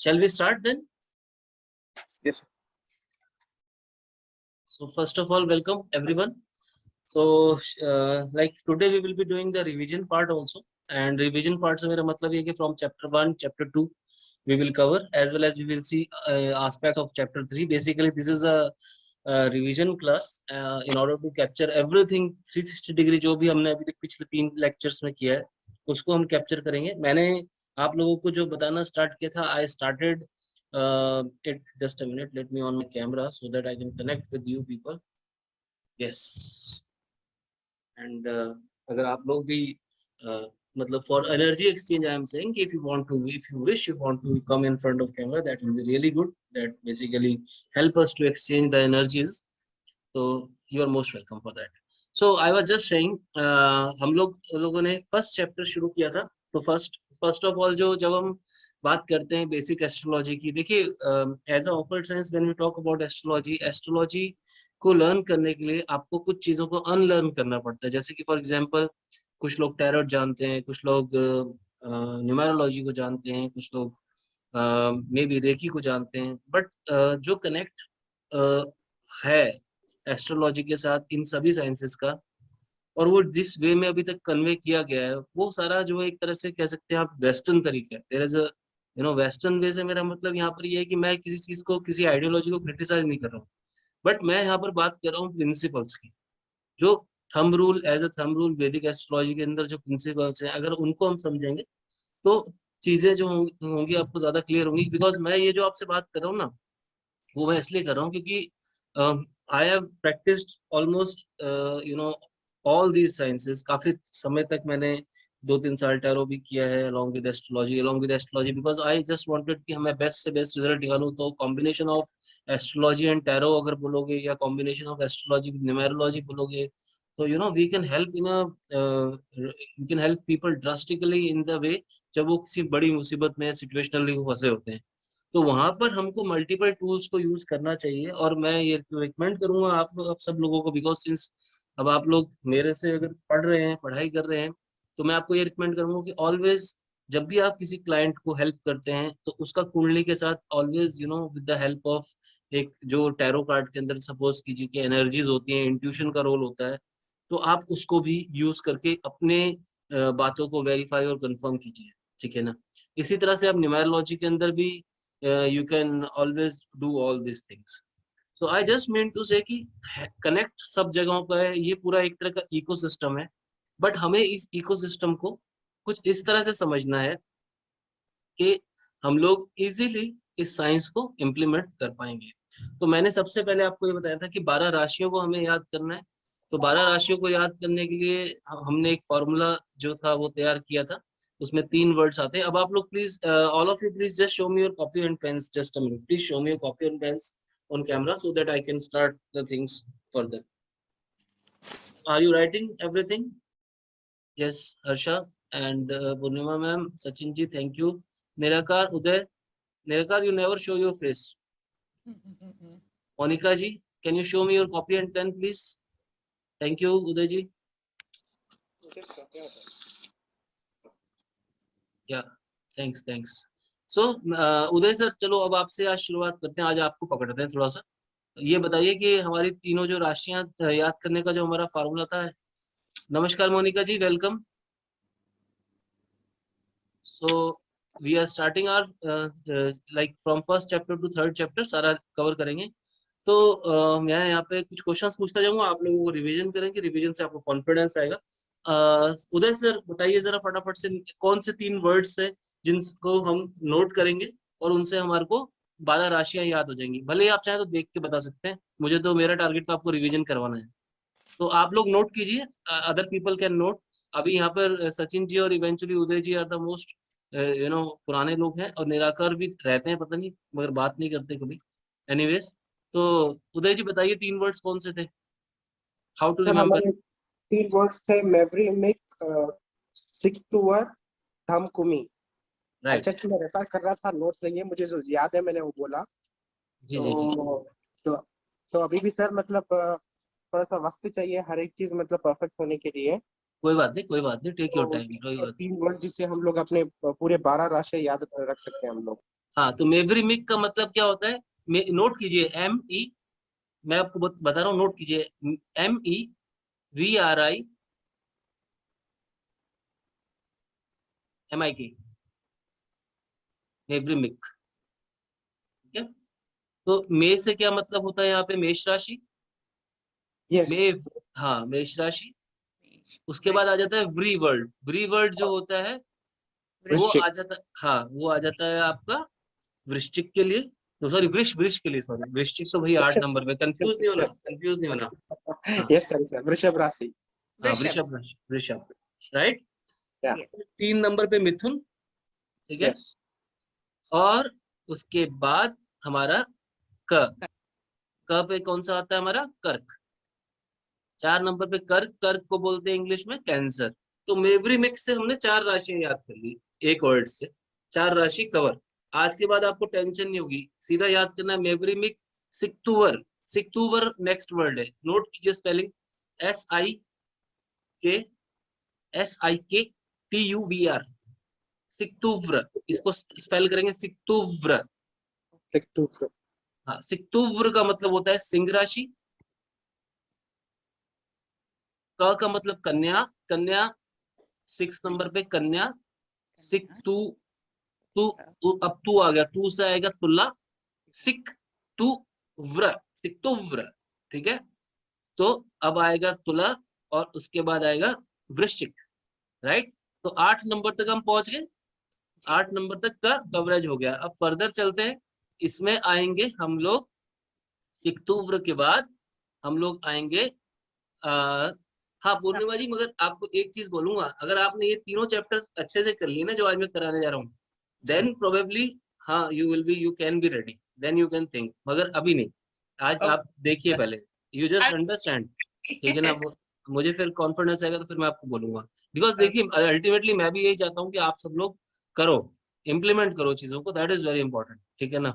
Shall we start then? Yes, sir. So first of all, welcome everyone. So like today we will be doing the revision part also, and revision part से मेरा मतलब ये कि from chapter 1, chapter 2 we will cover, as well as we will see aspects of chapter 3. Basically this is a revision class in order to capture everything 360 degree जो भी हमने अभी तक पिछले 3 lectures में किया है उसको हम capture करेंगे. मैंने आप लोगों को जो बताना start किया था, I started it. Just a minute, let me on my camera so that I can connect with you people. Yes. And अगर आप लोग भी मतलब for energy exchange I am saying if you want to, if you wish, you want to come in front of camera, that will be really good. That basically help us to exchange the energies. So you are most welcome for that. So I was just saying हम लोगों ने first chapter शुरू किया था. तो first of all जो जब हम बात करते हैं बेसिक एस्ट्रोलॉजी की, देखिए as a occult science when we talk about astrology को लर्न करने के लिए आपको कुछ चीजों को अनलर्न करना पड़ता है. जैसे कि फॉर एग्जांपल कुछ लोग टैरोट जानते हैं, कुछ लोग न्यूमेरोलॉजी को जानते हैं, कुछ लोग मे बी रेकी को जानते हैं, बट जो कनेक्ट है एस्ट्रोलॉजी के साथ इन सभी साइंसेस का, और वो जिस वे में अभी तक कन्वे किया गया है, वो सारा जो है एक तरह से कह सकते हैं आप वेस्टर्न तरीका है. देयर इज अ वेस्टर्न वे से मेरा मतलब यहाँ पर ये है कि मैं किसी चीज को, किसी आइडियोलॉजी को क्रिटिसाइज नहीं कर रहा हूँ, बट मैं यहाँ पर बात कर रहा हूँ प्रिंसिपल्स की. जो thumb rule, as a thumb rule Vedic astrology के अंदर जो प्रिंसिपल्स हैं, अगर उनको हम समझेंगे तो चीजें जो होंगी आपको ज्यादा क्लियर होंगी. बिकॉज मैं ये जो आपसे बात कर रहा हूँ ना, वो मैं इसलिए कर रहा हूँ क्योंकि I have practised almost all these sciences. काफी समय तक मैंने 2-3 साल टैरो भी किया है along with astrology because I just wanted कि हमें बेस्ट से बेस्ट रिजल्ट निकालूं. तो combination of astrology and tarot अगर बोलोगे, या combination of astrology with numerology बोलोगे, तो we can help in we can help people drastically in the way जब वो किसी बड़ी मुसीबत में सिचुएशनली फंसे होते हैं. तो वहां पर हमको मल्टीपल टूल्स को यूज करना चाहिए. और मैं ये रिकमेंड करूंगा आप सब लोगों को, बिकॉज सिंस अब आप लोग मेरे से अगर पढ़ रहे हैं, पढ़ाई कर रहे हैं, तो मैं आपको ये रिकमेंड करूंगा कि ऑलवेज जब भी आप किसी क्लाइंट को हेल्प करते हैं तो उसका कुंडली के साथ always with the help of एक जो टैरो कार्ड के अंदर सपोज कीजिए कि एनर्जीज होती हैं, इंट्यूशन का रोल होता है, तो आप उसको भी यूज करके अपने बातों को वेरीफाई और कंफर्म कीजिए. ठीक है ना. इसी तरह से आप न्यूमेरोलॉजी के अंदर भी you can always do all these things. So I just mean to say कि कनेक्ट सब जगहों पर है, ये पूरा एक तरह का इकोसिस्टम है, बट हमें इस इकोसिस्टम को कुछ इस तरह से समझना है कि हम लोग इजीली इस साइंस को इम्प्लीमेंट कर पाएंगे. तो मैंने सबसे पहले आपको ये बताया था कि 12 राशियों को हमें याद करना है. तो 12 राशियों को याद करने के लिए हमने एक फॉर्मूला जो था वो तैयार किया था. उसमें 3 वर्ड्स आते हैं. अब आप लोग please, all of you please just show me your copy and pains. Just a minute, please show me your copy and pains on camera so that I can start the things further. Are you writing everything? Yes, Harsha and Purnima ma'am, Sachin ji, thank you. Nirakar, Uday, Nirakar, you never show your face. Monica ji, can you show me your copy and pen, please? Thank you, Uday ji. Yeah, thanks. So, Uday sir, चलो अब आपसे आज शुरुआत करते हैं. आज आपको पकड़ते हैं थोड़ा सा. ये बताइए कि हमारी तीनों जो राशियां याद करने का जो हमारा फार्मूला था. नमस्कार Monica ji, welcome. So we are starting our like from first chapter to third chapter, सारा कवर करेंगे. तो मैं यहाँ पे कुछ क्वेश्चंस पूछता जाऊंगा, आप लोगों को रिवीजन करेंगे. रिवीजन से आपको कॉन्फिडेंस आएगा. उदय सर बताइए जरा फटाफट से, कौन से 3 वर्ड्स है जिनको हम नोट करेंगे और उनसे हमारे को 12 राशियां याद हो जाएंगी. भले ही आप चाहें तो देख के बता सकते हैं, मुझे तो मेरा टारगेट तो आपको रिवीजन करवाना है. तो आप लोग नोट कीजिए, अदर पीपल कैन नोट. अभी यहाँ पर सचिन जी और eventually Uday ji are the most पुराने लोग हैं, और निराकर भी रहते हैं पता नहीं, मगर बात नहीं करते कभी. एनीवेज, तो उदय जी बताइए 3 वर्ड्स कौन से थे, हाउ टू रिमेम्बर. 3 वर्ड्स थे. मेवरिमिक, सिक्टुअर, धमकुमी. अच्छा, मैं रेफर कर रहा था, नोट्स नहीं है मुझे, जो याद है मैंने वो बोला. जी जी जी. तो अभी भी सर मतलब थोड़ा सा वक्त चाहिए हर एक चीज मतलब परफेक्ट होने के लिए. कोई बात नहीं, टेक योर टाइम. 3 वर्ड जिससे हम लोग अपने पूरे 12 राशि याद रख सकते हैं हम लोग. हाँ, तो मेवरिमिक का मतलब क्या होता है, नोट कीजिए, ME, मैं आपको बता रहा हूँ, नोट कीजिए, MEVRIMIK, मेवरिमिक, ठीक है। तो मे से क्या मतलब होता है यहाँ पे, मेष राशि, यस। मेव, हाँ मेष राशि। उसके बाद आ जाता है व्री वर्ल्ड, व्री वर्ल्ड जो होता है वो वृश्चिक। आ जाता है, हाँ वो आ जाता है आपका वृश्चिक के लिए, तो सॉरी वृष वृष के लिए, सॉरी वृश्चिक तो भाई 8 वृषभ। नंबर पे, कंफ्यूज नहीं होना, कंफ्यूज नहीं होना। हाँ यस सर, सर वृषभ राशि। हाँ, वृषभ। वृषभ राशि, वृषभ, राइट। या। 3 नंबर पे मिथुन, ठीक है। यस। और उसके बाद हमारा क, क पे कौन सा आता है हमारा, कर्क। 4 नंबर पे कर्क, कर्क को बोलते हैं इंग्लिश में कैंसर। तो मेवरिमिक्स से हमने 4 राशियां याद कर ली, एक वर्ड से 4 राशि कवर। आज के बाद आपको टेंशन नहीं होगी, सीधा याद करना है मेवरिमिक सिक्तूवर। सिक्तूवर नेक्स्ट वर्ड है, नोट कीजिए स्पेलिंग, के SIKTUVR, सिक्तूव्र, इसको स्पेल करेंगे सिक्तूव्र। सिक्तूवर। हाँ, सिक्तूव्र का मतलब होता है सिंह राशि। क का मतलब कन्या, कन्या 6 नंबर पे कन्या, सिक तू, अब तू आ गया, तू से आएगा तुला, सिक तू व्र, सिक तू व्र, ठीक है। तो अब आएगा तुला और उसके बाद आएगा वृश्चिक, राइट। तो 8 नंबर तक हम पहुंच गए, 8 नंबर तक का कवरेज हो गया। अब फर्दर चलते हैं, इसमें आएंगे हम लोग सिक्तूव्र के बाद हम लोग आएंगे आ, हाँ पूर्णिमा जी, मगर आपको एक चीज बोलूंगा, अगर आपने ये तीनों चैप्टर अच्छे से कर लिए ना जो आज मैं कराने जा रहा हूँ, देन प्रोबेबली, हाँ you can be ready, then you can think, मगर अभी नहीं। आज आप देखिए पहले, यू जस्ट अंडरस्टैंड, ठीक है ना। मुझे फिर कॉन्फिडेंस आएगा तो फिर मैं आपको बोलूंगा, बिकॉज देखिए अल्टीमेटली मैं भी यही चाहता हूँ कि आप सब लोग करो, इम्प्लीमेंट करो चीजों को, दैट इज वेरी इंपॉर्टेंट, ठीक है ना।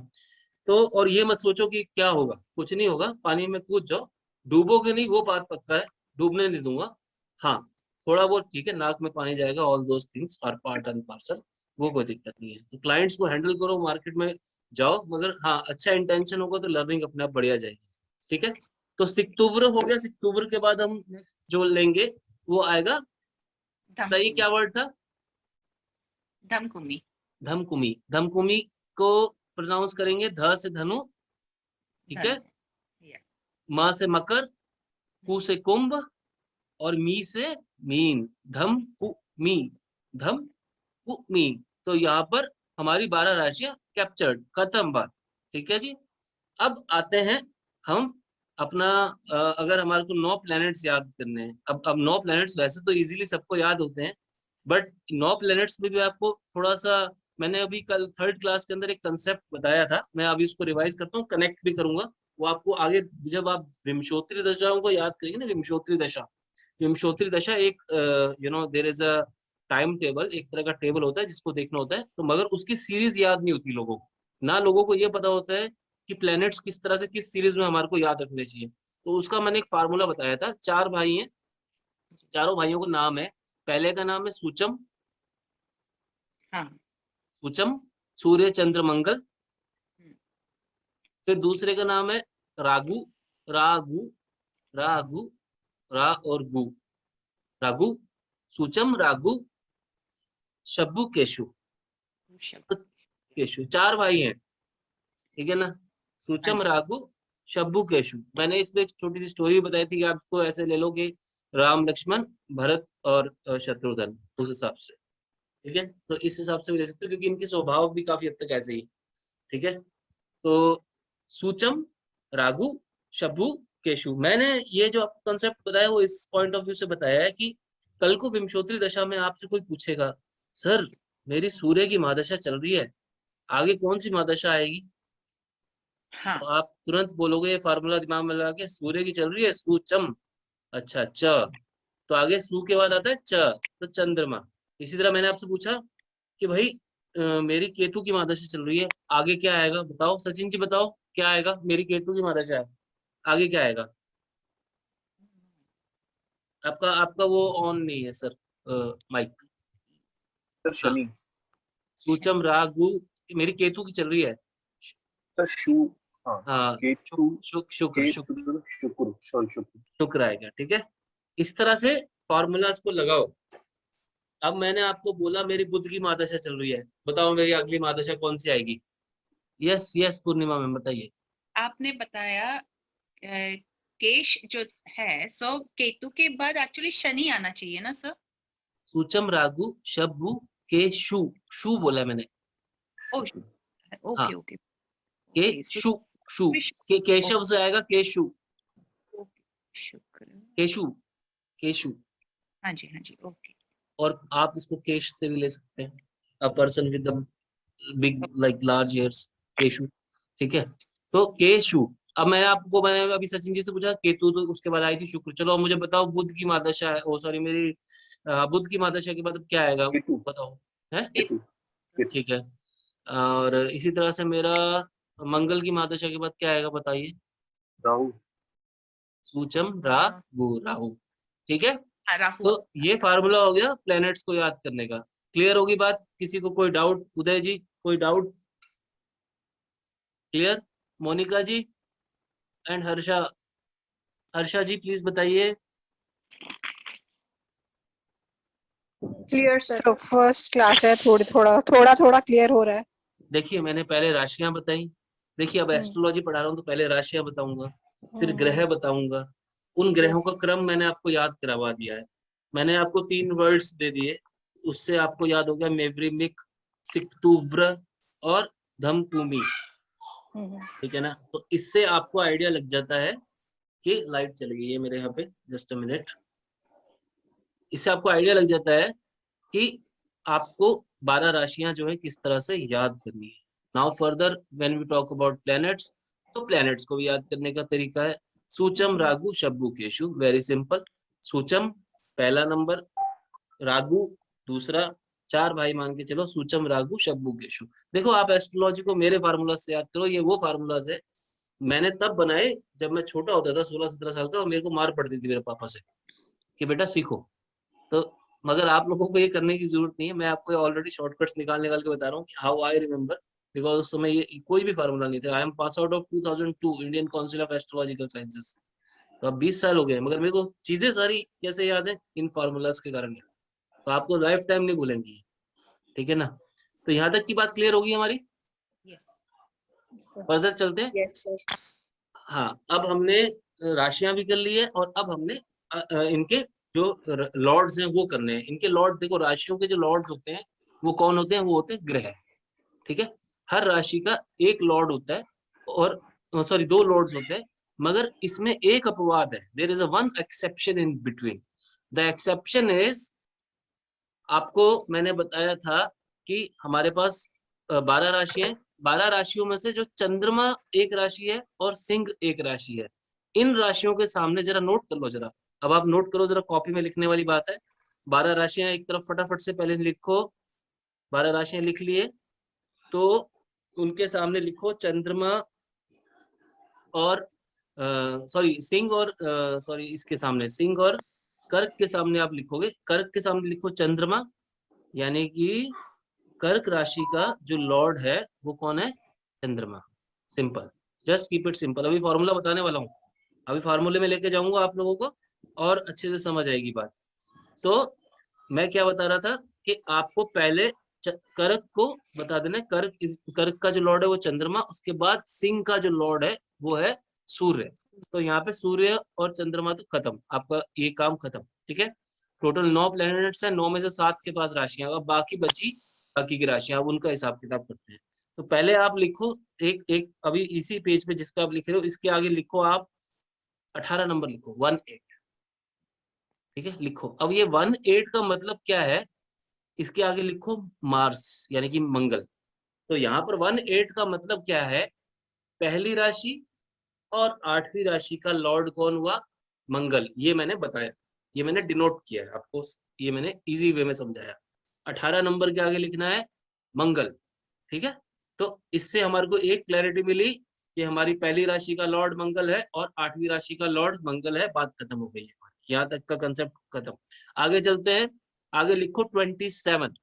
तो और ये मत सोचो कि क्या होगा, कुछ नहीं होगा, पानी में कूद जाओ, डूबोगे नहीं वो बात पक्का है, डूबने नहीं दूंगा। हाँ, थोड़ा बहुत ठीक है, नाक में पानी जाएगा, all those things are part and parcel, वो कोई दिक्कत नहीं है। तो क्लाइंट्स को हैंडल करो, मार्केट में जाओ, मगर हाँ अच्छा इंटेंशन होगा तो लर्निंग अपने आप बढ़िया जाएगी, ठीक है। तो सिक्तुवर हो गया, सिक्तुवर के बाद हम नेक्स्ट जो लेंगे वो आएगा, सही क्या वर्ड था, धमकुमी। धमकुमी। धमकुमी को प्रोनाउंस करेंगे ध से धनु, ठीक है, म से मकर, कु से कुंभ, और मी से मीन, धम कु मी, धम कु मी। तो यहाँ पर हमारी 12 राशियां कैप्चर्ड, खत्म बात, ठीक है जी। अब आते हैं हम अपना, अगर हमारे को 9 प्लैनेट्स याद करने हैं, अब 9 प्लैनेट्स वैसे तो इजीली सबको याद होते हैं, बट 9 प्लैनेट्स में भी आपको थोड़ा सा, मैंने अभी कल 3rd क्लास के अंदर एक कंसेप्ट बताया था, मैं अभी उसको रिवाइज करता हूँ, कनेक्ट भी करूंगा। वो आपको आगे जब आप विंशोत्तरी दशाओं को याद करेंगे ना, विंशोत्तरी दशा, विंशोत्तरी दशा एक, there is a time table, एक तरह का टेबल होता है जिसको देखना होता है, तो मगर उसकी सीरीज याद नहीं होती लोगों को, ना लोगों को ये पता होता है कि प्लैनेट्स किस तरह से किस सीरीज में हमारे को याद रखने चाहिए। तो उसका मैंने एक फार्मूला बताया था, 4 भाई हैं, चारों भाइयों का नाम है, पहले का नाम है सूचम, हाँ। सूचम, सूर्य चंद्र मंगल। फिर दूसरे का नाम है रागु, रागु, रागु, रा और गु, रागु, सूचम, रागु, शब्बू, केशु। तो केशु 4 भाई हैं, ठीक है ना, सूचम, रागु, शब्बू, केशु। मैंने इसमें एक छोटी सी स्टोरी बताई थी कि आप इसको ऐसे ले लो कि राम, लक्ष्मण, भरत और शत्रुघ्न, उस हिसाब से, ठीक है। तो इस हिसाब से भी ले सकते हो क्योंकि इनके स्वभाव भी काफी हद तक ऐसे ही, ठीक है। तो सूचम, रागु, शब्बू, केशु, मैंने ये जो आपको कंसेप्ट बताया वो इस पॉइंट ऑफ व्यू से बताया है कि कल को विंशोत्तरी दशा में आपसे कोई पूछेगा, सर मेरी सूर्य की महादशा चल रही है, आगे कौन सी महादशा आएगी, हाँ। तो आप तुरंत बोलोगे, ये फार्मूला दिमाग में लगा के, सूर्य की चल रही है सूचम, अच्छा च, तो आगे सू के बाद आता है च, तो चंद्रमा। इसी तरह मैंने आपसे पूछा कि भाई मेरी केतु की महादशा चल रही है, आगे क्या आएगा बताओ, सचिन जी बताओ क्या आएगा, मेरी केतु की महादशा है, आगे क्या आएगा। आपका आपका वो ऑन नहीं है सर, माइक। सर हाँ, शनि। सूचम, रागु, मेरी केतु की चल रही है। सर शु, हाँ हाँ, केतु, शुक्र केतु शुक्र, सॉरी शुक्र। शुक्र आएगा, ठीक है। इस तरह से फॉर्मूलाज को लगाओ। अब मैंने आपको बोला मेरी बुध की महादशा चल रही है, बताओ मेरी अगली महादशा कौन सी आएगी? यस यस पूर्णिमा मैम बताइए। आपने बताया केश जो है, सो केतु के बाद एक्चुअली शनि आना चाहिए ना सर? सूचम रागु शब्बु केशु, शु बोला मैंने। ओ हाँ, ओके ओके के शु, शु के केशव से आएगा केशु, शुक्र, केशु, केशु। हाँ जी ओके। और आप इसको केश से भी ले सकते हैं, a person with big like large hairs, केशु, ठीक है। तो केशु। अब मैंने अभी सचिन जी से पूछा केतु, तो उसके बाद आई थी शुक्र। चलो अब मुझे बताओ बुध की महादशा है, ओ सॉरी मेरी बुध की महादशा के बाद अब क्या आएगा केतु, बताओ, है? केतु, केतु। ठीक है। और इसी तरह से मेरा मंगल की महादशा के बाद क्या आएगा बताइए? राहु, सूचम राहु, राहु, ठीक है। राहु। तो ये फार्मूला हो गया प्लैनेट्स को याद करने का। क्लियर होगी बात? किसी को कोई डाउट? उदय जी कोई doubt? Clear? Monica ji and Harsha, Harsha ji please बताइए। Clear sir. फर्स्ट क्लास है, थोड़ा क्लियर हो रहा है। देखिए मैंने पहले राशियां बताई, देखिए अब एस्ट्रोलॉजी पढ़ा रहा हूँ तो पहले राशियां बताऊंगा, फिर ग्रह बताऊंगा। उन ग्रहों का क्रम मैंने आपको याद करवा दिया है। मैंने आपको 3 वर्ड्स दे दिए, उससे आपको याद हो गया मेवरिमिक, सिक्टुव्र और धमकुमी, ठीक है ना। तो इससे आपको आइडिया लग जाता है कि लाइट चली गई है मेरे यहाँ पे, जस्ट अ मिनट। इससे आपको आइडिया लग जाता है कि आपको 12 राशियां जो है किस तरह से याद करनी है। Now further when we talk about planets, तो प्लैनेट्स को भी याद करने का तरीका है। सूचम रागु शब्बु केशु, वेरी सिंपल। सूचम पहला नंबर, रागु दूसरा, 4 भाई मान के चलो, सूचम रागु शब्बु केशु। देखो आप एस्ट्रोलॉजी को मेरे फार्मूला से याद करो, ये वो फार्मूलाज है मैंने तब बनाए जब मैं छोटा होता था, 16-17 साल का, और मेरे को मार पड़ती थी मेरे पापा से कि बेटा सीखो। तो मगर आप लोगों को ये करने की जरूरत नहीं है, मैं आपको ऑलरेडी शॉर्टकट्स निकाल के बता रहा हूँ कि हाउ आई रिमेम्बर, बिकॉज उस समय ये कोई भी फार्मूला नहीं था। I am pass out of 2002 Indian council of astrological sciences. तो अब 20 साल हो गए, मगर मेरे को चीजें सारी कैसे याद है? इन फार्मूलाज के कारण। तो आपको लाइफ टाइम नहीं भूलेंगी, ठीक है ना। तो यहाँ तक की बात क्लियर होगी हमारी। फर्दर चलते हैं। Yes sir. हाँ, अब हमने राशियां भी कर ली है, और अब हमने इनके जो लॉर्ड्स हैं वो करने हैं। इनके लॉर्ड देखो, राशियों के जो लॉर्ड्स होते हैं वो कौन होते हैं? वो होते हैं ग्रह, ठीक है। हर राशि का एक लॉर्ड होता है, और सॉरी 2 लॉर्ड्स होते हैं, मगर इसमें एक अपवाद है। There is a one exception in between. The exception is, आपको मैंने बताया था कि हमारे पास 12 राशियां हैं। 12 राशियों में से जो चंद्रमा एक राशि है और सिंह एक राशि है, इन राशियों के सामने जरा नोट कर लो जरा। अब आप नोट करो जरा, कॉपी में लिखने वाली बात है। 12 राशियां एक तरफ फटाफट से पहले लिखो। 12 राशियां लिख लिए तो उनके सामने लिखो चंद्रमा और सॉरी सिंह और सॉरी इसके सामने सिंह और कर्क के सामने आप लिखोगे। कर्क के सामने लिखो चंद्रमा, यानी कि कर्क राशि का जो लॉर्ड है वो कौन है? चंद्रमा। Simple, just keep it simple. अभी फॉर्मूला बताने वाला हूँ, अभी फार्मूले में लेके जाऊंगा आप लोगों को और अच्छे से समझ आएगी बात। तो मैं क्या बता रहा था कि आपको पहले कर्क को बता देना। कर्क का जो लॉर्ड है वो चंद्रमा, उसके बाद सिंह का जो लॉर्ड है वो है सूर्य। तो यहाँ पे सूर्य और चंद्रमा तो खत्म, आपका ये काम खत्म, ठीक है। टोटल 9 प्लैनेट्स हैं, 9 में से 7 के पास राशियां, अब बाकी बची बाकी की राशियां, अब उनका हिसाब किताब करते हैं। तो पहले आप लिखो एक एक, अभी इसी पेज पे जिसका आप लिख रहे हो इसके आगे लिखो आप 18 नंबर लिखो, 18, ठीक है। लिखो अब ये 18 का मतलब क्या है, इसके आगे लिखो मार्स यानी कि मंगल। तो यहाँ पर 18 का मतलब क्या है? पहली राशि और 8वीं राशि का लॉर्ड कौन हुआ? मंगल। ये मैंने बताया, ये मैंने डिनोट किया है आपको, ये मैंने इजी वे में समझाया। 18 नंबर के आगे लिखना है मंगल, ठीक है। तो इससे हमारे को एक क्लैरिटी मिली कि हमारी पहली राशि का लॉर्ड मंगल है और 8वीं राशि का लॉर्ड मंगल है। बात खत्म हो गई है, यहाँ तक का कंसेप्ट खत्म। आगे चलते हैं, आगे लिखो 27,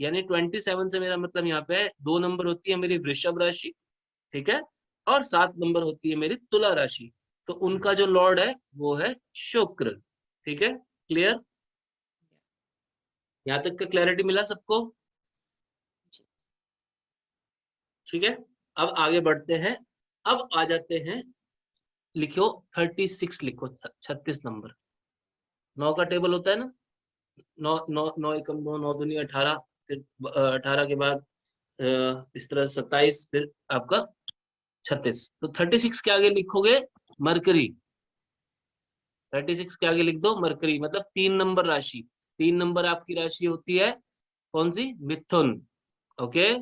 यानी 27 से मेरा मतलब यहाँ पे 2 नंबर होती है मेरी वृषभ राशि, ठीक है, और 7 नंबर होती है मेरी तुला राशि। तो उनका जो लॉर्ड है वो है शुक्र, ठीक है, क्लियर? यहाँ तक का क्लैरिटी मिला सबको? ठीक है, अब आगे बढ़ते हैं। अब आ जाते हैं, लिखो 36, लिखो 36 नंबर। 9 का टेबल होता है ना, 9 9 9 एकम 9, 9 दूनी 18, फिर 18 के बाद इस तरह 27, फिर आपका 36। तो 36 के आगे लिखोगे मरकरी। 36 के आगे लिख दो मरकरी, मतलब 3 नंबर राशि। 3 नंबर आपकी राशि होती है कौन सी? मिथुन। ओके,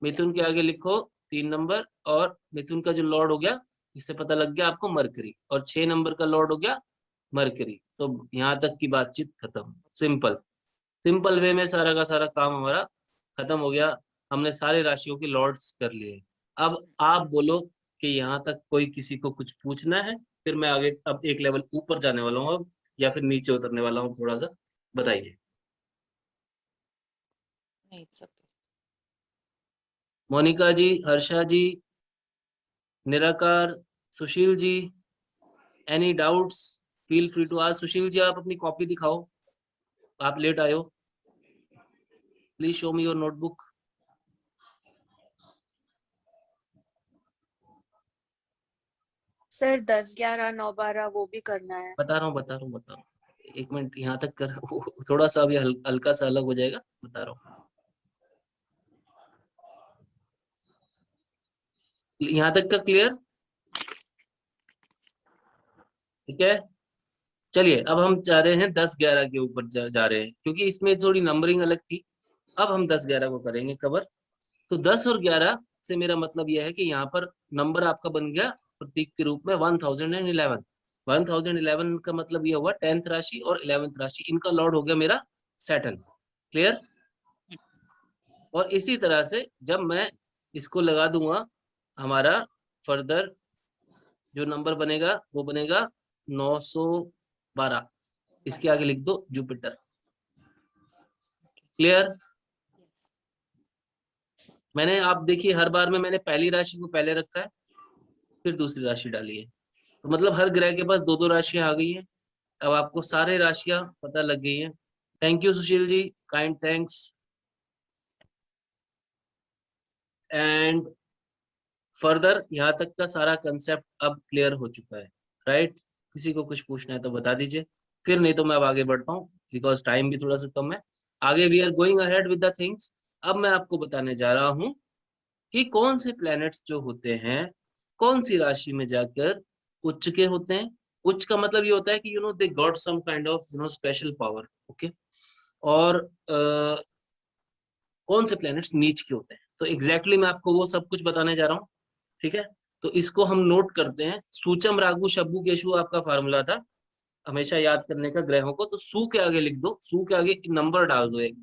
मिथुन के आगे लिखो 3 नंबर, और मिथुन का जो लॉर्ड हो गया, इससे पता लग गया आपको मरकरी, और 6 नंबर का लॉर्ड हो गया मरकरी। तो यहाँ तक की बातचीत खत्म। सिंपल सिंपल वे में सारा का सारा काम हमारा खत्म हो गया। हमने सारे राशियों के लॉर्ड्स कर लिए। अब आप बोलो कि यहाँ तक कोई किसी को कुछ पूछना है, फिर मैं आगे अब एक लेवल ऊपर जाने वाला हूँ अब, या फिर नीचे उतरने वाला हूँ थोड़ा सा, बताइए। नहीं, it's okay. Monika ji, Harsha ji, Nirakar, Sushil ji, any doubts? Feel free to ask. Sushil ji आप अपनी कॉपी दिखाओ, आप लेट आए हो। Please show me your notebook. Sir 10, 11, 9, 12 वो भी करना है। बता रहा हूँ, एक मिनट यहाँ तक कर थोड़ा सा अभी हल्का सा अलग हो जाएगा, बता रहा हूँ। यहाँ तक का क्लियर? ठीक है, चलिए अब हम जा रहे हैं 10, 11 के ऊपर जा रहे हैं, क्योंकि इसमें थोड़ी नंबरिंग अलग थी। अब हम 10, 11 को करेंगे कवर। तो 10 और 11 से मेरा मतलब यह है कि यहाँ पर नंबर आपका बन गया प्रतीक के रूप में 1011। 1011 का मतलब ये हुआ 10th राशि और 11th राशि, इनका लॉर्ड हो गया मेरा सैटर्न। क्लियर? और इसी तरह से जब मैं इसको लगा दूंगा, हमारा फर्दर जो नंबर बनेगा वो बनेगा 912। इसके आगे लिख दो जुपिटर। क्लियर? मैंने, आप देखिए हर बार में मैंने पहली राशि को पहले रखा है, फिर दूसरी राशि डाली है, तो मतलब हर ग्रह के पास 2-2 राशियां आ गई हैं। अब आपको सारे राशियां पता लग गई हैं। Thank you Sushil ji, kind thanks. And further यहाँ तक का सारा कंसेप्ट अब क्लियर हो चुका है, राइट? किसी को कुछ पूछना है तो बता दीजिए, फिर नहीं तो मैं अब आगे बढ़ता हूँ, बिकॉज टाइम भी थोड़ा सा कम है। आगे we are going ahead with the things. अब मैं आपको बताने जा रहा हूँ कि कौन से प्लैनेट्स जो होते हैं कौन सी राशि में जाकर उच्च के होते हैं। उच्च का मतलब ये होता है कि they got some kind of special power. Okay, और कौन से प्लैनेट्स नीच के होते हैं, तो एग्जैक्टली मैं आपको वो सब कुछ बताने जा रहा हूँ। ठीक है, तो इसको हम नोट करते हैं। सूचम रागु शब्बु केशु आपका फार्मूला था हमेशा याद करने का ग्रहों को। तो सू के आगे लिख दो, सू के आगे नंबर डाल दो, एक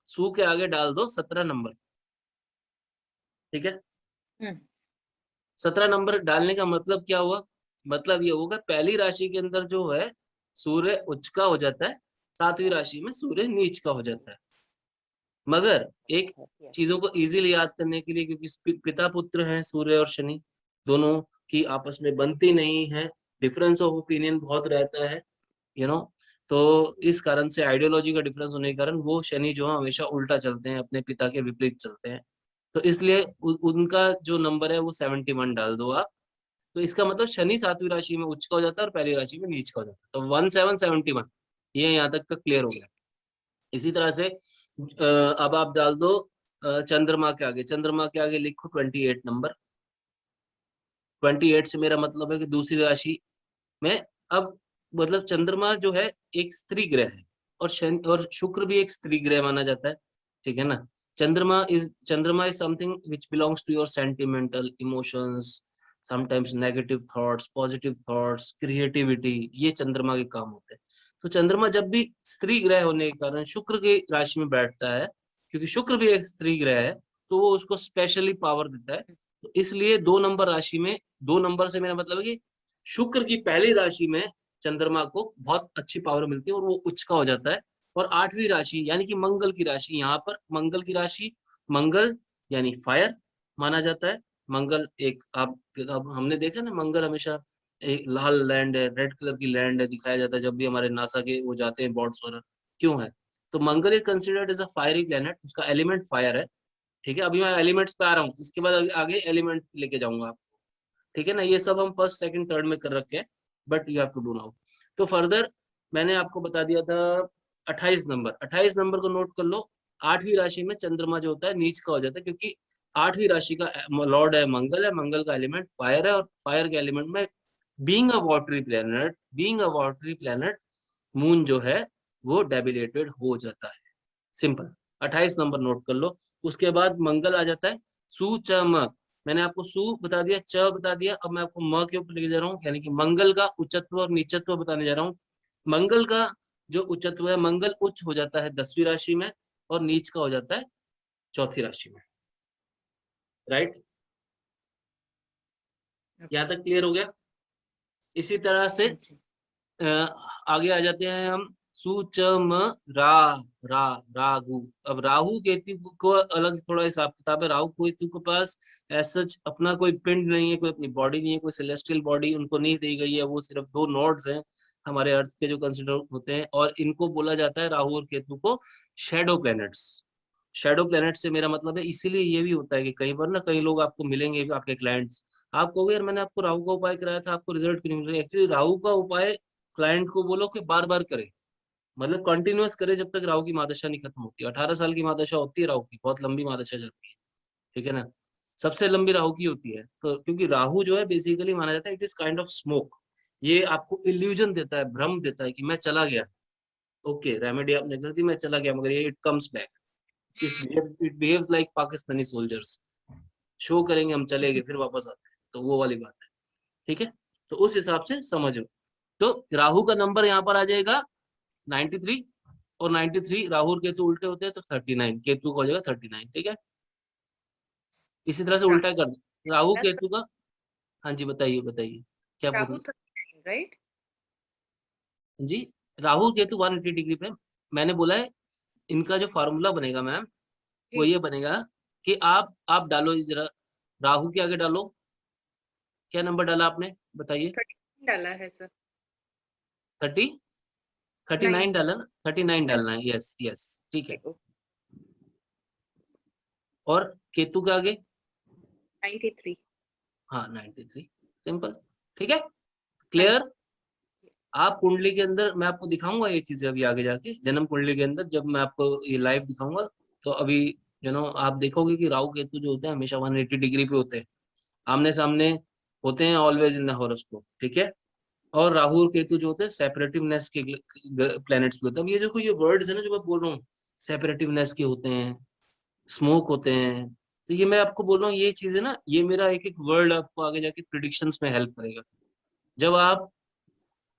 सू के आगे डाल दो 17 नंबर। ठीक है, 17 नंबर डालने का मतलब क्या हुआ? मतलब ये होगा पहली राशि के अंदर जो है सूर्य उच्च का हो जाता है, 7वीं राशि में सूर्य नीच का हो जाता है। मगर एक चीजों को इजीली याद करने के लिए, क्योंकि पिता पुत्र हैं सूर्य और शनि, दोनों की आपस में बनती नहीं है, डिफरेंस ऑफ ओपिनियन बहुत रहता है, तो इस कारण से आइडियोलॉजी का डिफरेंस होने के कारण वो शनि जो है हमेशा उल्टा चलते हैं, अपने पिता के विपरीत चलते हैं। तो इसलिए उनका जो नंबर है वो 71 डाल दो आप। तो इसका मतलब शनि 7वीं राशि में उच्च का हो जाता है और पहली राशि में नीच का हो जाता है। तो 1771 ये यहाँ तक का क्लियर हो गया। इसी तरह से अब आप डाल दो चंद्रमा के आगे। चंद्रमा के आगे लिखो 28 नंबर। 28 से मेरा मतलब है कि दूसरी राशि में, अब मतलब चंद्रमा जो है एक स्त्री ग्रह है, और शनि और शुक्र भी एक स्त्री ग्रह माना जाता है। ठीक है ना? Chandrama is something which belongs to your sentimental emotions, sometimes negative thoughts, positive thoughts, creativity, ये चंद्रमा के काम होते हैं। तो चंद्रमा जब भी स्त्री ग्रह होने के कारण शुक्र की राशि में बैठता है, क्योंकि शुक्र भी एक स्त्री ग्रह है, तो वो उसको स्पेशली पावर देता है। तो इसलिए 2 नंबर राशि में, 2 नंबर से मेरा मतलब है कि शुक्र की पहली राशि में चंद्रमा को बहुत अच्छी पावर मिलती है और वो उच्च का हो जाता है। और 8वीं राशि यानी कि मंगल की राशि, यहाँ पर मंगल की राशि, मंगल यानी फायर माना जाता है। मंगल एक आप, अब हमने देखा ना मंगल हमेशा एक लाल लैंड है, रेड कलर की लैंड है, दिखाया जाता है जब भी हमारे नासा के वो जाते हैं बॉर्ड्स वगैरह, क्यों है? तो Mangal is considered as a fiery planet, उसका एलिमेंट फायर है। ठीक है, अभी मैं एलिमेंट्स पे आ रहा हूँ, इसके बाद आगे एलिमेंट लेके जाऊंगा आपको। ठीक है ना, ये सब हम फर्स्ट सेकंड थर्ड में कर रखे हैं, but you have to do now. तो फर्दर मैंने आपको बता दिया था 28 नंबर, 28 नंबर को नोट कर लो। 8वीं राशि में चंद्रमा जो होता है नीच का हो जाता है, क्योंकि 8वीं राशि का लॉर्ड है मंगल, है मंगल का एलिमेंट फायर है, और फायर के एलिमेंट में being a watery planet moon जो है वो डेबिलेटेड हो जाता है। सिंपल, 28 नंबर नोट कर लो। उसके बाद मंगल आ जाता है सु च म। मैंने आपको सु बता दिया, च बता दिया, अब मैं आपको म के ऊपर लेके जा रहा हूँ, यानी कि मंगल का उच्चत्व और नीचत्व बताने जा रहा हूँ। मंगल का जो उच्चत्व है, मंगल उच्च हो जाता है 10वीं राशि में, और नीच का हो जाता है 4थी राशि में। राइट, यहाँ तक क्लियर हो गया? इसी तरह से हाँ जी। आगे आ जाते हैं हम, सु च म रा, रा राहु। अब राहु केतु को अलग थोड़ा हिसाब किताब है। राहु केतु के पास ऐसा अपना कोई पिंड नहीं है, कोई अपनी बॉडी नहीं है, कोई सेलेस्टियल बॉडी उनको नहीं दी गई है, वो सिर्फ 2 नोड्स हैं हमारे अर्थ के जो कंसिडर होते हैं, और इनको बोला जाता है राहु और केतु को शेडो प्लैनेट्स। शेडो प्लैनेट से मेरा मतलब है, इसीलिए ये भी होता है कि कई बार ना कई लोग आपको मिलेंगे, आपके क्लाइंट्स, आप कहोगे यार मैंने आपको राहु का उपाय कराया था, आपको रिजल्ट क्यों नहीं मिला? एक्चुअली राहु का उपाय क्लाइंट को बोलो कि बार बार करे, मतलब कंटिन्यूअस करे जब तक राहु की महादशा नहीं खत्म होती। 18 साल की महादशा होती है राहु की, बहुत लंबी महादशा जाती है। ठीक है ना, सबसे लंबी राहु की होती है। तो क्योंकि राहु जो है बेसिकली माना जाता है it is kind of smoke, ये आपको इल्यूजन देता है, भ्रम देता है कि मैं चला गया, ओके रेमेडी आपने कर दी, मैं चला गया, मगर ये it comes back, it behaves like Pakistani soldiers, show करेंगे हम चले गए फिर वापस आते हैं, तो वो वाली बात है। ठीक है, तो उस हिसाब से समझो। तो राहु का नंबर यहाँ पर आ जाएगा 93, और 93 राहु और केतु उल्टे होते हैं तो 39, केतु का हो जाएगा 39। ठीक है, इसी तरह से उल्टा कर दो राहु केतु का। हाँ जी, बताइए बताइए क्या बोल राहु रहे राइट। हैं जी? राहु केतु 180 डिग्री पे मैंने बोला है। इनका जो फॉर्मूला बनेगा मैम, वो ये बनेगा कि आप डालो जरा, राहु के आगे डालो, क्या नंबर डाला आपने बताइए? 39 डाला है सर। 30, 39 डाला ना, 39 डालना है, यस यस, ठीक है। और केतु के आगे 93। हाँ 93, सिंपल। ठीक है, क्लियर? आप कुंडली के अंदर मैं आपको दिखाऊंगा ये चीजें अभी आगे जाके, जन्म कुंडली के अंदर जब मैं आपको ये लाइव दिखाऊंगा, तो अभी आप देखोगे कि राहु केतु जो होते हैं हमेशा 180 डिग्री पे होते हैं, आमने सामने होते हैं, ऑलवेज इन द हॉरोस्कोप। ठीक है, और राहु और केतु जो होते हैं सेपरेटिवनेस के प्लैनेट्स भी होते हैं। अब ये देखो ये वर्ड्स है ना जो मैं बोल रहा हूँ, सेपरेटिवनेस के होते हैं, स्मोक होते हैं, तो ये मैं आपको बोल रहा हूँ ये चीजें ना, ये मेरा एक एक वर्ड आपको आगे जाके प्रिडिक्शंस में हेल्प करेगा। जब आप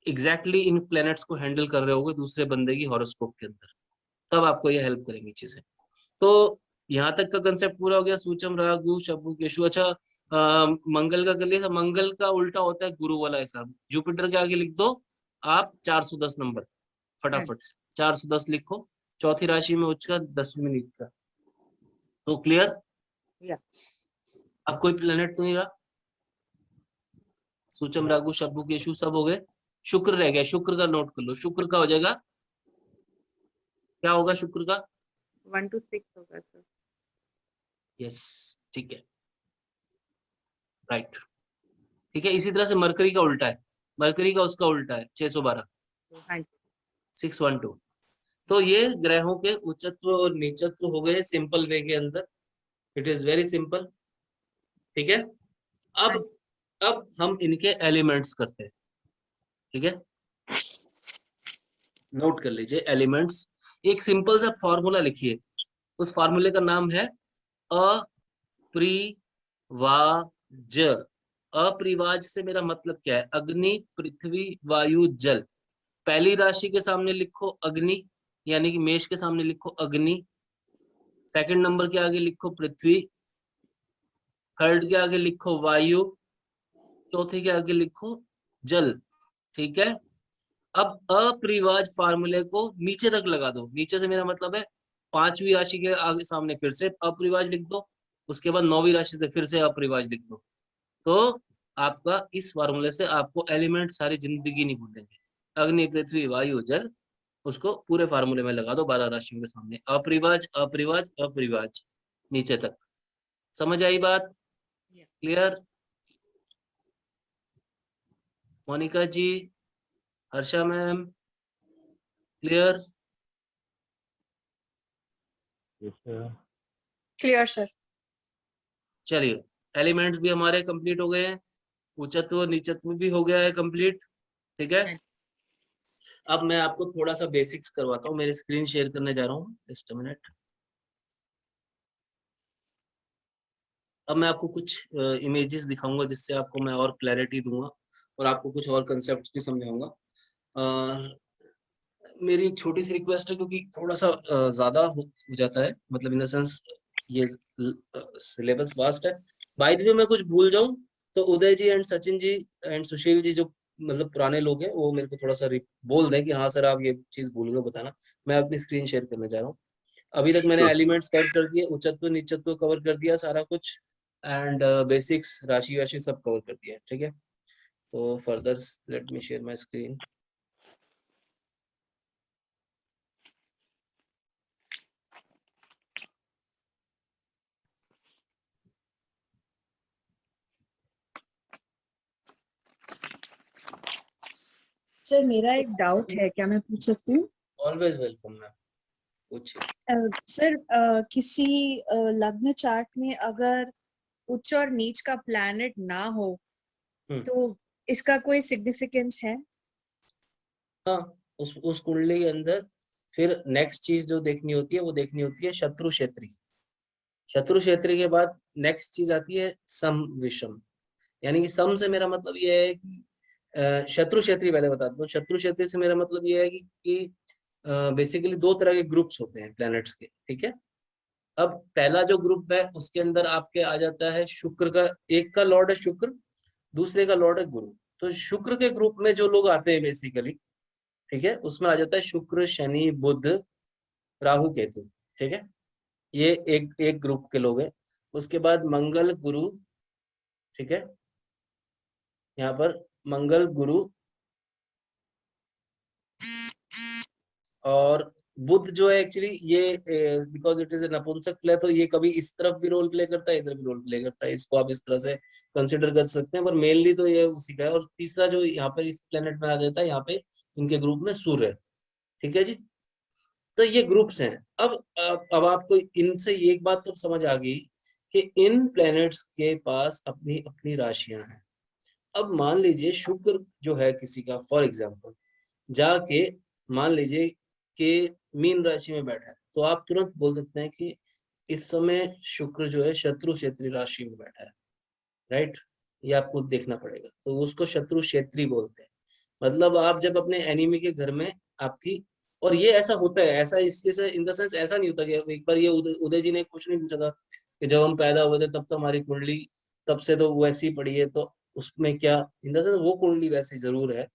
एग्जैक्टली इन प्लैनेट्स को हैंडल कर रहे होगे दूसरे बंदे की हॉरोस्कोप के अंदर, तब आपको ये हेल्प करेंगी चीजें। तो यहाँ तक का कंसेप्ट पूरा हो गया। सूचम राहु शब्द केशु। अच्छा, मंगल का कर लिया था। मंगल का उल्टा होता है गुरु वाला हिसाब। जुपिटर के आगे लिख दो आप 410 नंबर, फटाफट से 410 लिखो। चौथी राशि में उच्च का, 10वीं नीच का। तो क्लियर? या अब कोई प्लेनेट तो नहीं रहा। सूचम राहु शब्द केशु सब हो गए, शुक्र रह गया। शुक्र का नोट कर लो, शुक्र का हो जाएगा, क्या होगा शुक्र का? 1 to 6 होगा सर। यस, ठीक है, राइट। ठीक है, इसी तरह से मरकरी का उल्टा है, मरकरी का उसका उल्टा है 612, हाँ जी। 612। तो ये ग्रहों के उच्चत्व और नीचत्व हो गए सिंपल वे के अंदर। It is very simple. ठीक है, अब हम इनके एलिमेंट्स करते हैं। ठीक है, नोट कर लीजिए एलिमेंट्स। एक सिंपल सा फॉर्मूला लिखिए, उस फॉर्मूले का नाम है अप्रिवाज। अप्रिवाज से मेरा मतलब क्या है? अग्नि, पृथ्वी, वायु, जल। पहली राशि के सामने लिखो अग्नि, यानी कि मेष के सामने लिखो अग्नि। सेकंड नंबर के आगे लिखो पृथ्वी। थर्ड के आगे लिखो वायु। चौथे के आगे लिखो जल। ठीक है, अब अपरिवाज फार्मूले को नीचे तक लगा दो, नीचे से मेरा मतलब है 5वीं राशि के आगे सामने फिर से अपरिवाज लिख दो, उसके बाद 9वीं राशि से फिर से अपरिवाज लिख दो, तो आपका इस फार्मूले से आपको एलिमेंट सारी जिंदगी नहीं भूलेंगे। अग्नि पृथ्वी वायु जल, उसको पूरे फार्मूले में लगा दो 12 राशियों के सामने, अपरिवाज अपरिवाज अपरिवाज नीचे तक। समझ आई बात? Clear? Monica ji, Harsha ma'am, clear? Clear sir. चलिए, एलिमेंट्स भी हमारे कंप्लीट हो गए हैं, उच्चत्व नीचत्व भी हो गया है कंप्लीट, ठीक है। अब मैं आपको थोड़ा सा बेसिक्स करवाता हूँ, मेरी स्क्रीन शेयर करने जा रहा हूँ, जस्ट अ मिनट। अब मैं आपको कुछ इमेजेस दिखाऊंगा जिससे आपको मैं और क्लैरिटी दूंगा और आपको कुछ और कंसेप्ट भी समझाऊंगा। मेरी एक छोटी सी रिक्वेस्ट है, क्योंकि थोड़ा सा ज्यादा हो जाता है, मतलब इन द सेंस ये सिलेबस वास्ट है। बाय द वे मैं कुछ भूल जाऊं तो उदय जी एंड सचिन जी एंड सुशील जी, जो मतलब पुराने लोग हैं, वो मेरे को थोड़ा सा बोल दें कि हाँ सर आप ये चीज भूल गए बताना। मैं अपनी स्क्रीन शेयर करने जा रहा हूँ। अभी तक मैंने एलिमेंट्स कवर कर दिए, उच्चत्व नीचत्व कवर कर दिया सारा कुछ, एंड बेसिक्स राशि वाशि सब कवर कर दिया, ठीक है। तो further let me share my screen. Sir मेरा एक डाउट है, क्या मैं पूछ सकती हूँ? ऑलवेज वेलकम मैम, पूछिए। सर किसी लग्न चार्ट में अगर उच्च और नीच का प्लैनेट ना हो तो इसका कोई सिग्निफिकेंस है? हाँ, उस कुंडली के अंदर फिर नेक्स्ट चीज जो देखनी होती है वो देखनी होती है शत्रु क्षेत्री। शत्रु क्षेत्री के बाद नेक्स्ट चीज आती है सम विषम। यानी कि सम से मेरा मतलब ये है कि शत्रु क्षेत्री पहले बता दूं। शत्रु क्षेत्री से मेरा मतलब ये है कि बेसिकली दो तरह के ग्रुप्स होते हैं प्लैनेट्स के, ठीक है। अब पहला जो ग्रुप है उसके अंदर आपके आ जाता है शुक्र का, एक का लॉर्ड है शुक्र, दूसरे का लॉर्ड है गुरु। तो शुक्र के ग्रुप में जो लोग आते हैं बेसिकली, ठीक है, उसमें आ जाता है शुक्र शनि बुध राहु केतु, ठीक है। ये एक एक ग्रुप के लोग हैं। उसके बाद मंगल गुरु, ठीक है, यहाँ पर मंगल गुरु और बुध जो है एक्चुअली ये बिकॉज इट इज ए नपुंसक प्ले, तो ये कभी इस तरफ भी रोल प्ले करता है, इधर भी रोल प्ले करता है, इसको आप इस तरह से कंसिडर कर सकते हैं, पर मेनली तो ये उसी का है। और तीसरा जो यहाँ पर इस प्लेनेट में आ जाता है, यहाँ पे इनके ग्रुप में सूर्य, ठीक है जी। तो ये ग्रुप्स हैं। अब आपको इनसे ये एक बात तो समझ आ गई कि इन प्लैनेट्स के पास अपनी अपनी राशियां हैं। अब मान लीजिए शुक्र जो है किसी का, फॉर एग्जांपल जाके मान लीजिए कि मीन राशि में बैठा है, तो आप तुरंत बोल सकते हैं कि इस समय शुक्र जो है शत्रु क्षेत्री राशि में बैठा है, राइट। ये आपको देखना पड़ेगा, तो उसको शत्रु क्षेत्री बोलते हैं। मतलब आप जब अपने एनिमी के घर में आपकी, और ये ऐसा होता है, ऐसा इसके इन द सेंस ऐसा नहीं होता कि एक बार ये उदय जी ने कुछ नहीं पूछा था कि जब हम पैदा हुए थे तब तो हमारी कुंडली तब से तो वैसी पड़ी है, तो उसमें क्या, इन द सेंस वो कुंडली वैसी जरूर है,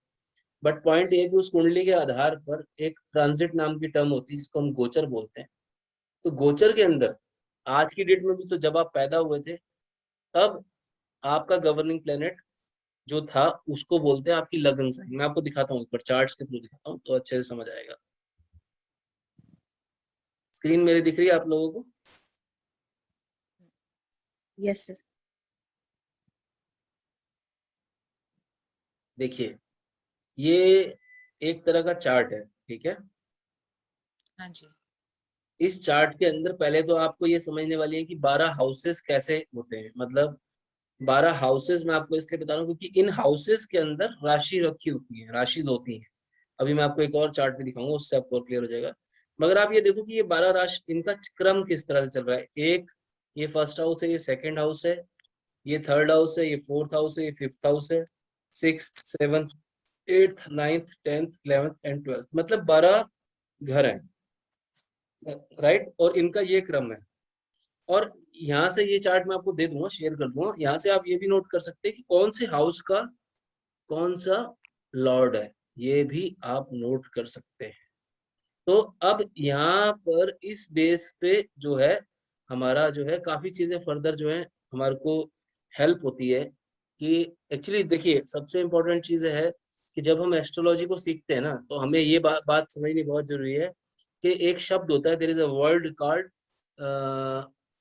बट पॉइंट ये कि उस कुंडली के आधार पर एक ट्रांजिट नाम की टर्म होती है जिसको हम गोचर बोलते हैं। तो गोचर के अंदर आज की डेट में भी, तो जब आप पैदा हुए थे तब आपका गवर्निंग प्लेनेट जो था उसको बोलते हैं आपकी लगन साइन। मैं आपको दिखाता हूँ, ऊपर चार्ट्स के थ्रू दिखाता हूँ तो अच्छे से समझ आएगा। स्क्रीन मेरी दिख रही है आप लोगों को? Yes sir. देखिए, ये एक तरह का चार्ट है, ठीक है। हाँ जी। इस चार्ट के अंदर पहले तो आपको ये समझने वाली है कि 12 हाउसेस कैसे होते हैं। मतलब 12 हाउसेस मैं आपको इसलिए बता रहा हूँ क्योंकि इन हाउसेस के अंदर राशि रखी होती है, राशिज होती हैं। अभी मैं आपको एक और चार्ट भी दिखाऊंगा, उससे आपको और क्लियर हो जाएगा। मगर आप ये देखो कि ये 12 राशि, इनका क्रम किस तरह से चल रहा है। एक ये फर्स्ट हाउस है, ये सेकंड हाउस है, ये थर्ड हाउस है, ये फोर्थ हाउस है, ये फिफ्थ हाउस है, 6th 7th 8th 9th 10th 11th and 12th, मतलब 12 घर हैं, राइट। और इनका ये क्रम है। और यहाँ से ये चार्ट मैं आपको दे दूंगा, शेयर कर दूंगा। यहाँ से आप ये भी नोट कर सकते हैं कि कौन से हाउस का कौन सा लॉर्ड है। ये भी आप नोट कर सकते हैं। तो अब यहाँ पर इस बेस पे जो है हमारा जो है काफी चीजें फर्दर जो है हमारे को हेल्प होती है कि एक्चुअली देखिए सबसे इम्पोर्टेंट चीज है कि जब हम एस्ट्रोलॉजी को सीखते हैं ना तो हमें ये बात समझनी बहुत जरूरी है कि एक शब्द होता है, there is a word called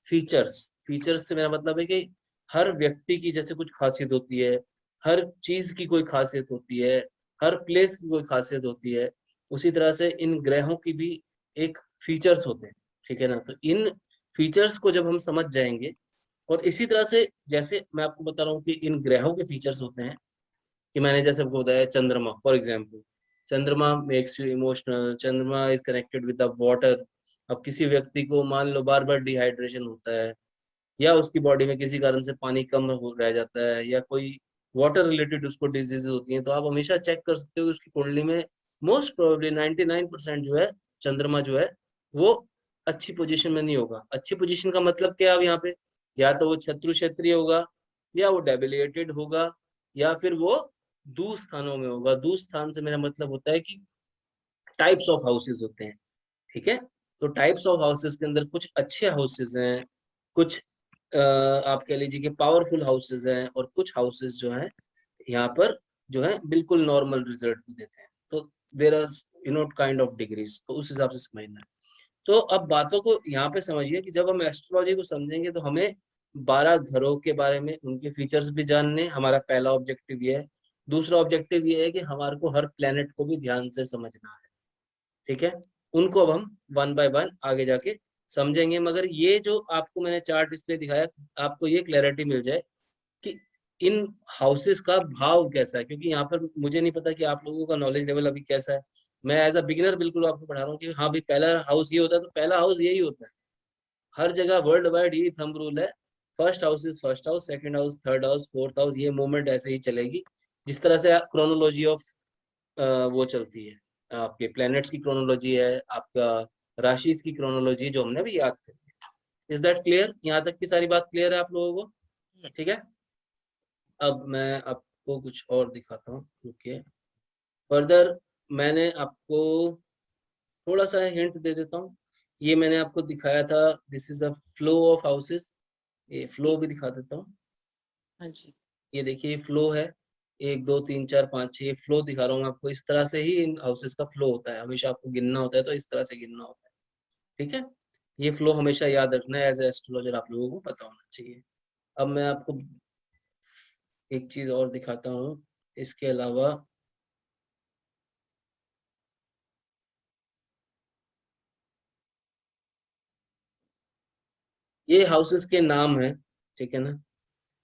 features. Features से मेरा मतलब है कि हर व्यक्ति की जैसे कुछ खासियत होती है, हर चीज की कोई खासियत होती है, हर प्लेस की कोई खासियत होती है, उसी तरह से इन ग्रहों की भी एक फीचर्स होते हैं। ठीक है ना, तो इन फीचर्स को जब हम समझ जाएंगे, और इसी तरह से जैसे मैं आपको बता रहा हूँ कि इन ग्रहों के फीचर्स होते हैं कि मैंने जैसे आपको बताया चंद्रमा फॉर एग्जाम्पल, चंद्रमा मेक्स यू इमोशनल, चंद्रमा is connected with the water. अब किसी व्यक्ति को मान लो बार बार डिहाइड्रेशन होता है, या उसकी बॉडी में किसी कारण से पानी कम हो रह जाता है, या कोई वाटर रिलेटेड उसको डिजीज होती है, तो आप हमेशा चेक कर सकते हो कि उसकी कुंडली में मोस्ट प्रोबेबली 99% जो है चंद्रमा जो है वो अच्छी पोजीशन में नहीं होगा। अच्छी पोजीशन का मतलब क्या है अब यहाँ पे, या तो वो शत्रु क्षेत्रीय होगा, या वो डेबिलिएटेड होगा, या फिर वो दूर स्थानों में होगा। दूर स्थान से मेरा मतलब होता है कि टाइप्स ऑफ हाउसेस होते हैं। ठीक है, तो टाइप्स ऑफ हाउसेस के अंदर कुछ अच्छे हाउसेस हैं, कुछ आप कह लीजिए कि पावरफुल हाउसेस हैं, और कुछ हाउसेस जो हैं यहाँ पर जो है बिल्कुल नॉर्मल रिजल्ट भी देते हैं। तो there are kind of degrees, तो उस हिसाब से समझना है। तो अब बातों को यहाँ पे समझिए कि जब हम एस्ट्रोलॉजी को समझेंगे तो हमें 12 घरों के बारे में उनके फीचर्स भी जानने, हमारा पहला ऑब्जेक्टिव ये है। दूसरा ऑब्जेक्टिव ये है कि हमारे को हर प्लेनेट को भी ध्यान से समझना है। ठीक है, उनको अब हम वन बाय वन आगे जाके समझेंगे, मगर ये जो आपको मैंने चार्ट इसलिए दिखाया आपको ये क्लैरिटी मिल जाए कि इन हाउसेस का भाव कैसा है, क्योंकि यहाँ पर मुझे नहीं पता कि आप लोगों का नॉलेज लेवल अभी कैसा है। मैं एज अ बिगिनर बिल्कुल आपको पढ़ा रहा हूँ कि हाँ भाई पहला हाउस ये होता है, तो पहला हाउस यही होता है। हर जगह वर्ल्ड वाइड यही थंब रूल है, first house is first house, second house, third house, fourth house, ये मूवमेंट ऐसे ही चलेगी जिस तरह से क्रोनोलॉजी ऑफ वो चलती है। आपके प्लैनेट्स की क्रोनोलॉजी है, आपका राशि की क्रोनोलॉजी जो हमने भी याद करी है। Is that clear? यहाँ तक की सारी बात क्लियर है आप लोगों को? ठीक है, अब मैं आपको कुछ और दिखाता हूँ। रुकिए, फर्दर मैंने आपको थोड़ा सा हिंट दे देता हूँ। ये मैंने आपको दिखाया था, this is a flow of houses. ये फ्लो भी दिखा देता हूँ। हाँ जी। ये देखिए फ्लो है, 1 2 3 4 5 6, ये फ्लो दिखा रहा हूँ मैं आपको। इस तरह से ही इन हाउसेस का फ्लो होता है, हमेशा आपको गिनना होता है तो इस तरह से गिनना होता है। ठीक है, ये फ्लो हमेशा याद रखना है, एज ए एस्ट्रोलॉजर आप लोगों को पता होना चाहिए। अब मैं आपको एक चीज और दिखाता हूँ इसके अलावा। ये हाउसेस के नाम है, ठीक है ना,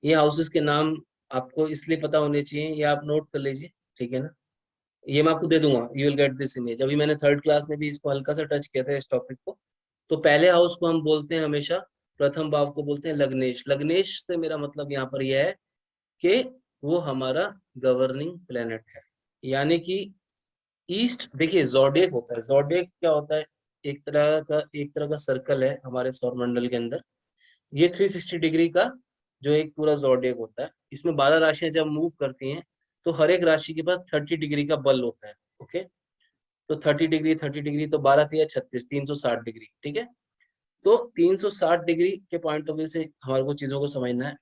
ये हाउसेस के नाम आपको इसलिए पता होने चाहिए, ये आप नोट कर लीजिए। ठीक है ना, ये मैं आपको दे दूंगा, you will get this image. अभी मैंने थर्ड क्लास में भी इसको हल्का सा टच किया था इस टॉपिक को। तो पहले हाउस को हम बोलते हैं हमेशा, प्रथम भाव को बोलते हैं लग्नेश। लग्नेश से मेरा मतलब यहाँ पर यह है कि वो हमारा गवर्निंग प्लेनेट है। यानी कि ईस्ट, देखिए जोडिएक होता है, जोडिएक क्या होता है, एक तरह का सर्कल है हमारे सौरमंडल के अंदर। ये 360 डिग्री का जो एक पूरा जोडिएक होता है, इसमें 12 राशियां जब मूव करती हैं तो हर एक राशि के पास 30 डिग्री का बल होता है। ओके, तो 30 डिग्री तो 12 या 36, 360 डिग्री। ठीक है, तो 360 डिग्री के पॉइंट ऑफ व्यू से हमारे को चीजों को समझना है।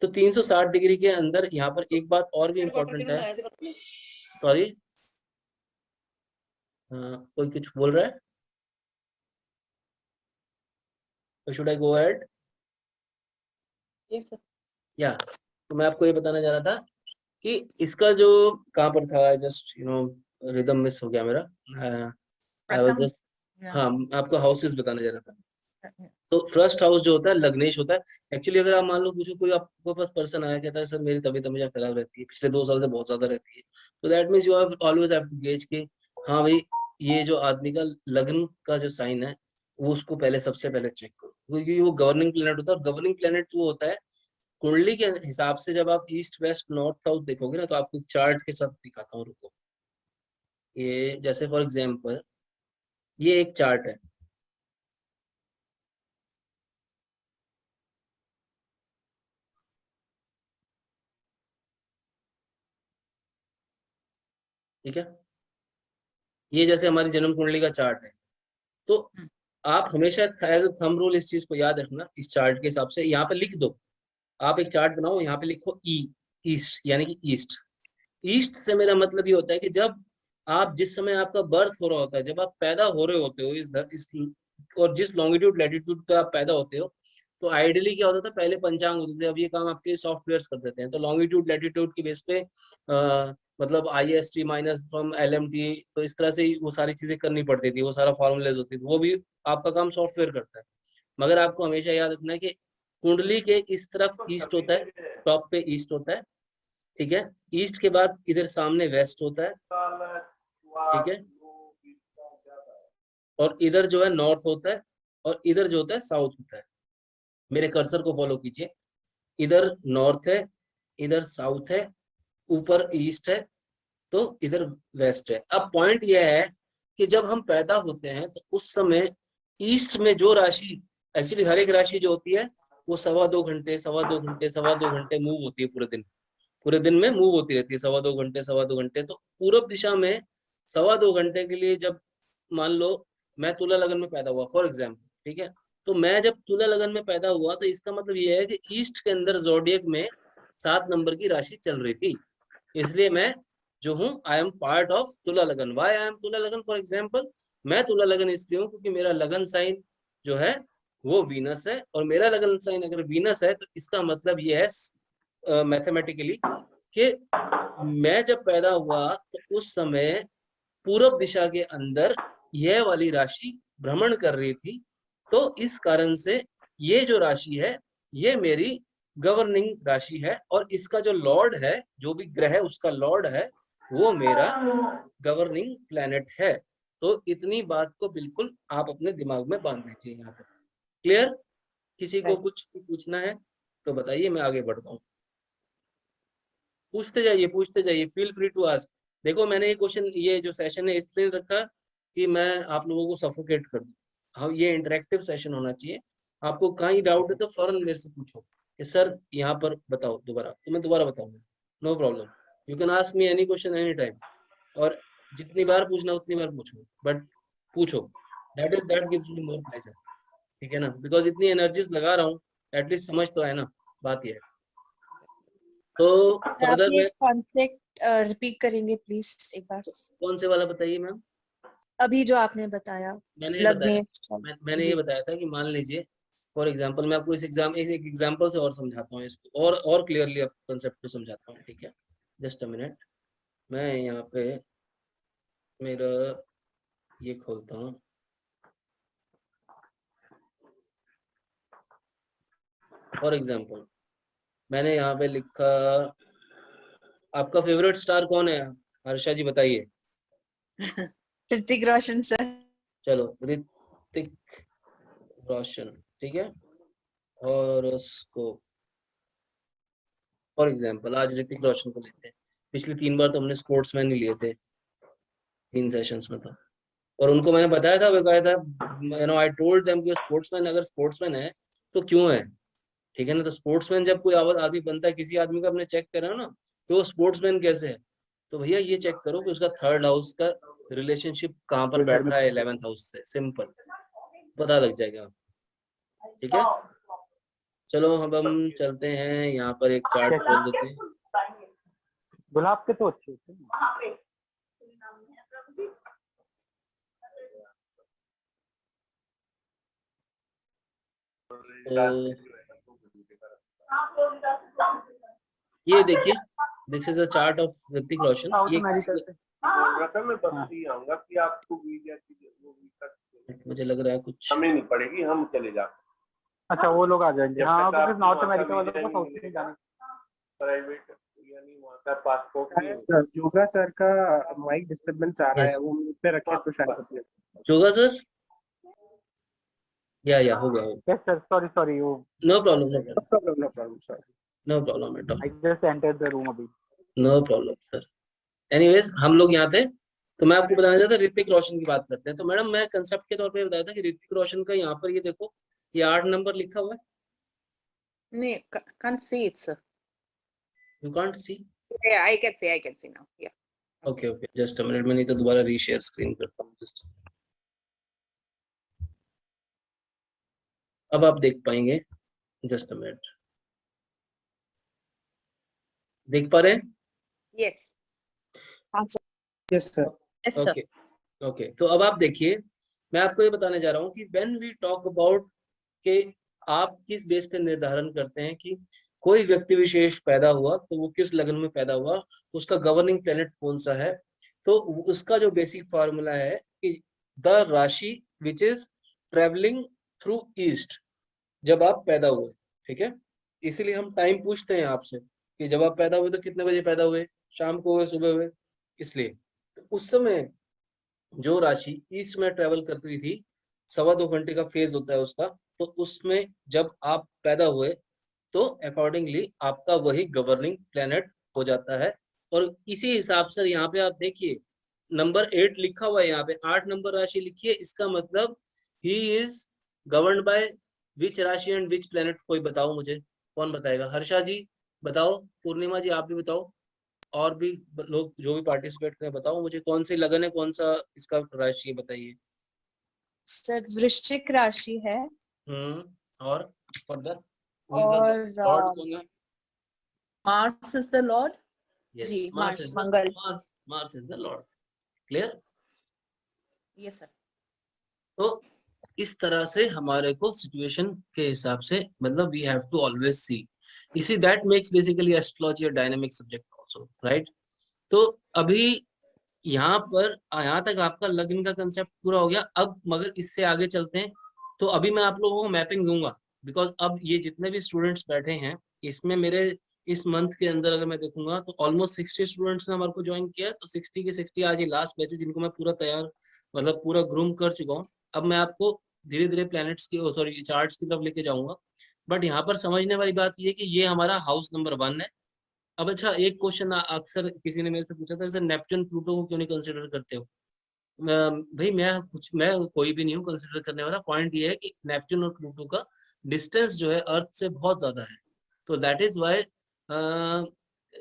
तो 360 डिग्री के अंदर यहाँ पर एक बात और भी इम्पोर्टेंट है। सॉरी, कोई कुछ बोल रहा है? Should I go ahead? Yes sir. या, तो मैं आपको ये बताना चाह रहा था कि इसका जो कहाँ पर था, जस्ट रिदम मिस हो गया मेरा। आई वाज प्रथम। जस्ट, हाँ, आपको हाउसेस बताने जा रहा था। तो फर्स्ट हाउस जो होता है लग्नेश होता है। एक्चुअली अगर आप मान लो पूछो, कोई आपके पास पर्सन आया कहता है सर मेरी तबीयत हमेशा खराब रहती है, पिछले 2 साल से बहुत ज्यादा रहती है, तो that means you have always have to gauge के हाँ भाई ये जो आदमी का लग्न का जो साइन है वो उसको पहले सबसे पहले चेक करो, क्योंकि वो गवर्निंग प्लेनेट होता है। और गवर्निंग प्लेनेट वो होता है कुंडली के हिसाब से। जब आप ईस्ट वेस्ट नॉर्थ साउथ देखोगे ना, तो आपको चार्ट के साथ दिखाता हूँ, रुको। ये जैसे फॉर एग्जाम्पल ये एक चार्ट है, ठीक है। ये जैसे हमारी जन्म कुंडली का चार्ट है, तो आप हमेशा एज अ थंब रूल इस चीज को याद रखना, इस चार्ट के हिसाब से यहाँ पे लिख दो, आप एक चार्ट बनाओ, यहाँ पे लिखो ई, ईस्ट यानी कि ईस्ट। ईस्ट से मेरा मतलब ये होता है कि जब आप, जिस समय आपका बर्थ हो रहा होता है, जब आप पैदा हो रहे होते हो इस और जिस लॉन्गिट्यूड लैटिट्यूड पे आप पैदा होते हो, तो आइडियली क्या होता था, पहले पंचांग होते थे, अब ये काम आपके सॉफ्टवेयर कर देते हैं। तो लॉन्गिट्यूड लैटिट्यूड के बेस पे मतलब IST माइनस फ्रॉम LMT, तो इस तरह से वो सारी चीजें करनी पड़ती थी, वो सारा फॉर्मूलेज होती थी, वो भी आपका काम सॉफ्टवेयर करता है। मगर आपको हमेशा याद रखना है कि कुंडली के इस तरफ ईस्ट होता है, टॉप पे ईस्ट होता है, ठीक है। ईस्ट के बाद इधर सामने वेस्ट होता है, ठीक है, और इधर जो है नॉर्थ होता है, और इधर जो होता है साउथ होता है। मेरे कर्सर को फॉलो कीजिए, इधर नॉर्थ है, इधर साउथ है, ऊपर ईस्ट है, तो इधर वेस्ट है। अब पॉइंट यह है कि जब हम पैदा होते हैं तो उस समय ईस्ट में जो राशि, एक्चुअली हर एक राशि जो होती है वो 2.25 घंटे 2.25 घंटे मूव होती है पूरे दिन में मूव होती रहती है, 2.25 घंटे। तो पूरब दिशा में 2.25 घंटे के लिए, जब मान लो मैं तुला लगन में पैदा हुआ फॉर एग्जाम्पल, ठीक है, तो मैं जब तुला लगन में पैदा हुआ तो इसका मतलब ये है कि ईस्ट के अंदर जोडियक में 7 नंबर की राशि चल रही थी, इसलिए मैं जो हूँ आई एम पार्ट ऑफ तुला लगन। वाई आई एम तुला लगन, फॉर एग्जाम्पल मैं तुला लगन इसलिए हूँ क्योंकि मेरा लगन साइन जो है वो वीनस है, और मेरा लगन साइन अगर वीनस है तो इसका मतलब ये है मैथमेटिकली कि मैं जब पैदा हुआ तो उस समय पूरब दिशा के अंदर यह वाली राशि भ्रमण कर रही थी। तो इस कारण से ये जो राशि है ये मेरी गवर्निंग राशि है, और इसका जो लॉर्ड है, जो भी ग्रह है उसका लॉर्ड है, वो मेरा गवर्निंग प्लैनेट है। तो इतनी बात को बिल्कुल आप अपने दिमाग में बांध लीजिए यहाँ पे। क्लियर? किसी को कुछ पूछना है तो बताइए, मैं आगे बढ़ता हूँ। पूछते जाइए, फील फ्री टू आस्क। देखो मैंने ये क्वेश्चन, ये जो सेशन है इसलिए रखा कि मैं आप लोगों को सफोकेट कर दूं। हाँ, ये इंटरेक्टिव सेशन होना चाहिए। आपको कहीं डाउट है तो फौरन मेरे से पूछो कि सर यहाँ पर बताओ दोबारा, तो मैं दोबारा बताऊंगा, no problem. You can ask me any question any time, और जितनी बार पूछना उतनी बार पूछो, बट पूछो, that gives me more pleasure, ठीक है ना, बिकॉज इतनी एनर्जीज लगा रहा हूँ, एटलीस्ट समझ तो है ना, बात ये है। तो आप फर्दर ये में कॉन्सेप्ट रिपीट करेंगे प्लीज एक बार? कौन से वाला बताइए मैम? अभी जो आपने बताया मैंने ये बताया, लग्नेश। मैंने ये बताया था कि मान लीजिए फॉर एग्जांपल, मैं आपको एक एग्जांपल से और समझाता हूँ इसको, और क्लियरली आप कंसेप्ट को समझाता हूँ, ठीक है। जस्ट अ मिनट, मैं यहाँ पे मेरा ये खोलता हूँ। फॉर एग्जांपल मैंने यहाँ पे लिखा, आपका फेवरेट स्टार कौन है हर्षा जी, बताइए। ऋतिक रोशन सर। चलो ऋतिक रोशन, ठीक है। और उसको फॉर एग्जांपल आज ऋतिक रोशन को लेते हैं। पिछली 3 बार तो हमने स्पोर्ट्समैन ही लिए थे 3 सेशंस में, तो और उनको मैंने बताया था, बताया था, आई टोल्ड देम कि स्पोर्ट्समैन अगर स्पोर्ट्समैन है तो क्यों है, ठीक है ना। तो स्पोर्ट्समैन जब कोई आदमी बनता है, किसी आदमी का आपने चेक करा ना कि वो स्पोर्ट्समैन कैसे है, तो भैया ये चेक करो कि उसका 3rd हाउस का रिलेशनशिप कहाँ पर बैठ रहा है 11th हाउस से, सिंपल पता लग जाएगा, ठीक है। चलो अब हम चलते हैं, यहाँ पर एक चार्ट खोल देते हैं। गुलाब के तो अच्छे होते हैं। तो ये देखिए, this is a chart of Hrithik Roshan. ये मुझे लग रहा है कुछ हमें नहीं पड़ेगी, हम चले जाते। अच्छा, वो लोग आ जाएंगे। हाँ, क्योंकि नॉर्थ अमेरिका वालों को साउथ में जाना प्राइवेट यानी वहाँ का पासपोर्ट योगा सर का माइक डिस्टरबेंस आ रहा है, Yes. वो म्यूट पे रखे तो शायद अपने। जोगा सर, या हो गया, यस सर, सॉरी वो no problem, no problem sir. No problem at all, I just entered the room अभी। No problem sir. एनीवेज हम लोग यहाँ थे, तो मैं आपको बताना चाहता ऋतिक रोशन की बात करते हैं। तो मैडम मैं कंसेप्ट के तौर पे बताया था कि ऋतिक रोशन का यहाँ पर ये देखो, ये 8 नंबर लिखा हुआ है, can't see it, sir. You can't see. Yeah, I can see now. Yeah. Okay okay, just a minute, मैं नहीं तो दोबारा रीशेयर स्क्रीन करता हूँ जस्ट। अब आप देख पाएंगे, जस्ट अ मिनट, देख पा रहे हैं? Yes yes sir. Okay okay, तो अब आप देखिए, मैं आपको ये बताने जा रहा हूँ कि व्हेन वी टॉक अबाउट कि आप किस बेस पे निर्धारण करते हैं कि कोई व्यक्ति विशेष पैदा हुआ तो वो किस लग्न में पैदा हुआ, उसका गवर्निंग प्लेनेट कौन सा है, तो उसका जो बेसिक फार्मूला है कि द राशि which is travelling through east, जब आप पैदा हुए, ठीक है। इसीलिए हम टाइम पूछते हैं आपसे कि जब आप पैदा हुए तो कितने बजे पैदा हुए, शाम को हुए, सुबह हुए, इसलिए तो उस समय जो राशि ईस्ट में ट्रेवल करती थी, 2.25 घंटे का फेज होता है उसका, तो उसमें जब आप पैदा हुए तो अकॉर्डिंगली आपका वही गवर्निंग प्लेनेट हो जाता है। और इसी हिसाब से यहाँ पे आप देखिए नंबर 8 लिखा हुआ है, यहाँ पे 8 नंबर राशि लिखी है, इसका मतलब he is governed by which राशि एंड विच प्लेनेट, कोई बताओ मुझे, कौन बताएगा? हर्षा जी बताओ, पूर्णिमा जी आप भी बताओ, और भी लोग जो भी पार्टिसिपेट करें बताओ मुझे, कौन सी लगन है, कौन सा इसका राशि है, बताइए। सर वृश्चिक राशि है और फर्दर और लॉर्ड कौन है? Mars is the lord. Yes, जी Mars is Mars the Mangal. Mars is the Lord. Clear? Yes sir. तो इस तरह से हमारे को सिचुएशन के हिसाब से, मतलब we have to always see, इसी that makes basically astrology a dynamic subject also, right. तो अभी यहाँ तक आपका लग्न का कंसेप्ट पूरा हो गया। अब मगर इससे आगे चलते हैं, तो अभी मैं आप लोगों को मैपिंग दूंगा, बिकॉज अब ये जितने भी स्टूडेंट्स बैठे हैं इसमें मेरे इस मंथ के अंदर अगर मैं देखूंगा तो ऑलमोस्ट 60 स्टूडेंट्स ने हमारे को ज्वाइन किया है, तो 60 के 60 आज ये लास्ट बैच है जिनको मैं पूरा तैयार, मतलब पूरा ग्रूम कर चुका हूँ। अब मैं आपको धीरे धीरे प्लैनेट्स की, सॉरी चार्ट्स की तरफ लेके जाऊंगा। बट यहाँ पर समझने वाली बात ये है कि ये हमारा हाउस नंबर 1 है। अब अच्छा, एक क्वेश्चन अक्सर किसी ने मेरे से पूछा था, सर नेपच्यून प्लूटो को क्यों नहीं कंसिडर करते हो? भाई मैं कोई भी नहीं हूँ कंसिडर करने वाला। पॉइंट ये है कि नेपच्यून और प्लूटो का डिस्टेंस जो है अर्थ से बहुत ज्यादा है, तो दैट इज वाई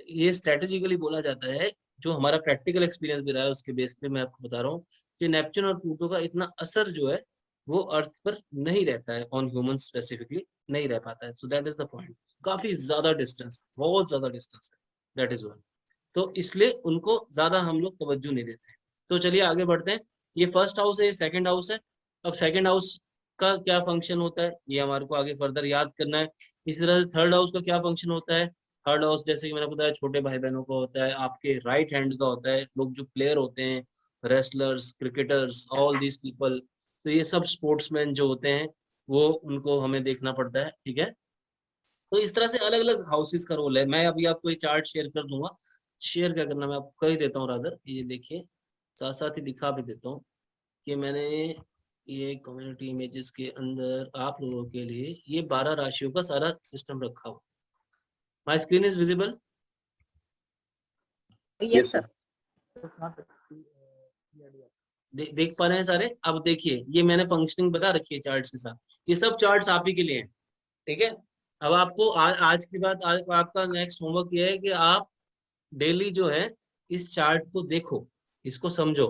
ये स्ट्रेटेजिकली बोला जाता है। जो हमारा प्रैक्टिकल एक्सपीरियंस भी रहा है उसके बेस पे मैं आपको बता रहा हूँ कि नेपच्यून और प्लूटो का इतना असर जो है वो अर्थ पर नहीं रहता है, ऑन ह्यूमन स्पेसिफिकली नहीं रह पाता है। So that is the point, काफी ज्यादा डिस्टेंस, बहुत ज्यादा डिस्टेंस है, दैट इज वन। तो इसलिए उनको ज्यादा हम लोग तवज्जो नहीं देते हैं। तो चलिए आगे बढ़ते हैं। ये फर्स्ट हाउस है, ये सेकंड हाउस है। अब सेकंड हाउस का क्या फंक्शन होता है ये हमारे को आगे फर्दर याद करना है। इसी तरह से थर्ड हाउस का क्या फंक्शन होता है। थर्ड हाउस जैसे कि मैंने बताया छोटे भाई बहनों का होता है, आपके राइट हैंड का होता है, लोग जो प्लेयर होते हैं, wrestlers, cricketers, all these people, तो ये सब स्पोर्ट्समैन जो होते हैं वो उनको हमें देखना पड़ता है, ठीक है। तो इस तरह से अलग अलग हाउसेस का रोल है। मैं अभी आपको ये चार्ट शेयर कर दूंगा। शेयर क्या करना, मैं आपको कर ही देता हूँ रादर, ये देखिए, साथ साथ ही दिखा भी देता हूँ कि मैंने ये कम्युनिटी इमेजेस के अंदर आप लोगों के लिए ये 12 राशियों का सारा सिस्टम रखा हुआ। My screen is visible? Yes sir देख पा रहे हैं सारे? अब देखिए ये मैंने फंक्शनिंग बता रखी है चार्ट्स के साथ, ये सब चार्ट्स आप ही के लिए हैं, ठीक है। अब आपको आज की बात, आपका नेक्स्ट होमवर्क ये है कि आप डेली जो है इस चार्ट को देखो, इसको समझो।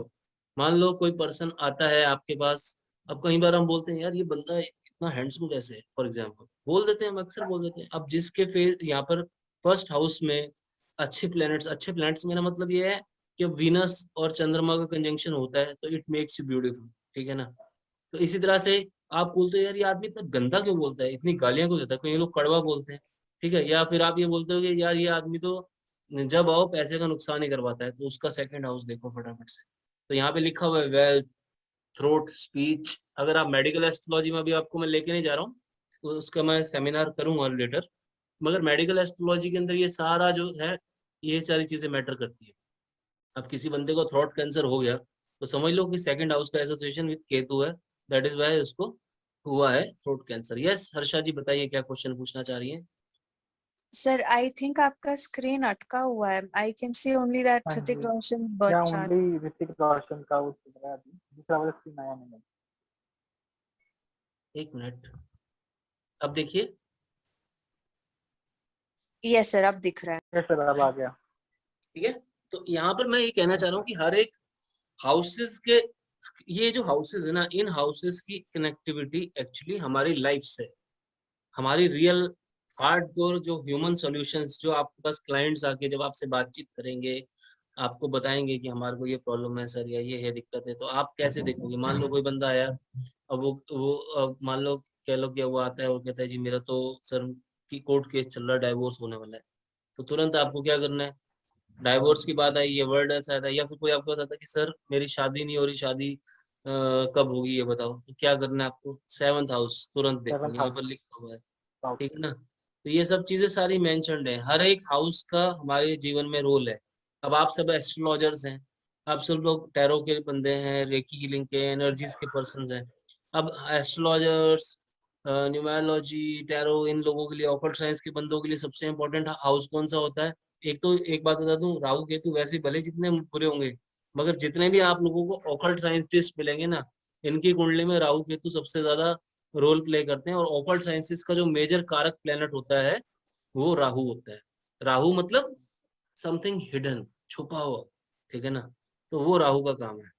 मान लो कोई पर्सन आता है आपके पास, अब कई बार हम बोलते हैं यार ये बंदा इतना हैंडसम कैसे है, फॉर एग्जांपल बोल देते हैं, हम अक्सर बोल देते हैं। अब जिसके फेस यहाँ पर फर्स्ट हाउस में अच्छे प्लैनेट्स मेरा मतलब ये है कि वीनस और चंद्रमा का कंजंक्शन होता है तो इट मेक्स यू ब्यूटीफुल, ठीक है ना। तो इसी तरह से आप बोलते हो यार ये आदमी इतना गंदा क्यों बोलता है, इतनी गालियां क्यों देता है, कई लोग कड़वा बोलते हैं, ठीक है। या फिर आप ये बोलते हो कि यार ये आदमी तो जब आओ पैसे का नुकसान ही करवाता है, तो उसका सेकंड हाउस देखो फटाफट से। तो यहाँ पे लिखा हुआ है वेल्थ, थ्रोट, स्पीच। अगर आप मेडिकल एस्ट्रोलॉजी में, अभी आपको मैं लेके नहीं जा रहा हूँ, तो उसका मैं सेमिनार करूंगा लेटर, मगर मेडिकल एस्ट्रोलॉजी के अंदर ये सारा जो है ये सारी चीजें मैटर करती है। अब किसी बंदे को थ्रोट कैंसर हो गया तो समझ लो कि सेकंड हाउस का एसोसिएशन विद केतु है, दैट इज वाई उसको हुआ है थ्रोट कैंसर। यस हर्षा जी बताइए क्या क्वेश्चन पूछना चाह रही हैं? सर आई थिंक आपका स्क्रीन अटका हुआ है। I can see only that हाँ ऋतिक जी, रोशन या birth chart. Only Hrithik Roshan का वो चल रहा है अभी, दूसरा वाला स्क्रीन आया नहीं है। एक मिनट, अब देखिए, यस सर अब दिख रहा है। यस सर अब आ गया। ठीक है। तो यहाँ पर मैं ये कहना चाह रहा हूँ कि हर एक हाउसेस के, ये जो हाउसेस है ना, इन हाउसेस की कनेक्टिविटी एक्चुअली हमारी लाइफ से, हमारी रियल हार्डकोर जो ह्यूमन सॉल्यूशंस, जो आपके पास क्लाइंट्स आके जब आपसे बातचीत करेंगे, आपको बताएंगे कि हमारे को ये प्रॉब्लम है सर, या ये है दिक्कत है, तो आप कैसे देखोगे? मान लो कोई बंदा आया, अब अब मान लो कह लो कि वो आता है और कहता है जी मेरा तो सर की कोर्ट केस चल रहा है, डाइवोर्स होने वाला है, तो तुरंत आपको क्या करना है? डाइवोर्स की बात आई, ये वर्ड ऐसा आता है, या फिर कोई आपको बताता है कि सर मेरी शादी नहीं हो रही, शादी कब होगी ये बताओ, तो क्या करना है आपको? 7th हाउस तुरंत देखो, 7th यहाँ house। पर लिखा हुआ है, ठीक है ना? तो ये सब चीजें सारी मेंशन्ड है, हर एक हाउस का हमारे जीवन में रोल है। अब आप सब एस्ट्रोलॉजर्स हैं, आप सब लोग टैरो के बंदे हैं, रेकी हीलिंग के, एनर्जीज के पर्संस हैं। अब एस्ट्रोलॉजर्स, न्यूमरोलॉजी, टैरो, इन लोगों के लिए, ऑकल्ट साइंस के बंदों के लिए सबसे इंपॉर्टेंट हाउस कौन सा होता है? एक तो एक बात बता दूं, राहु केतु वैसे भले जितने बुरे होंगे, मगर जितने भी आप लोगों को ऑकल्ट साइंटिस्ट मिलेंगे ना, इनकी कुंडली में राहु केतु सबसे ज्यादा रोल प्ले करते हैं। और ऑकल्ट साइंसेस का जो मेजर कारक प्लेनेट होता है वो राहु होता है। राहु मतलब समथिंग हिडन, छुपा हुआ, ठीक है ना? तो वो राहु का काम है।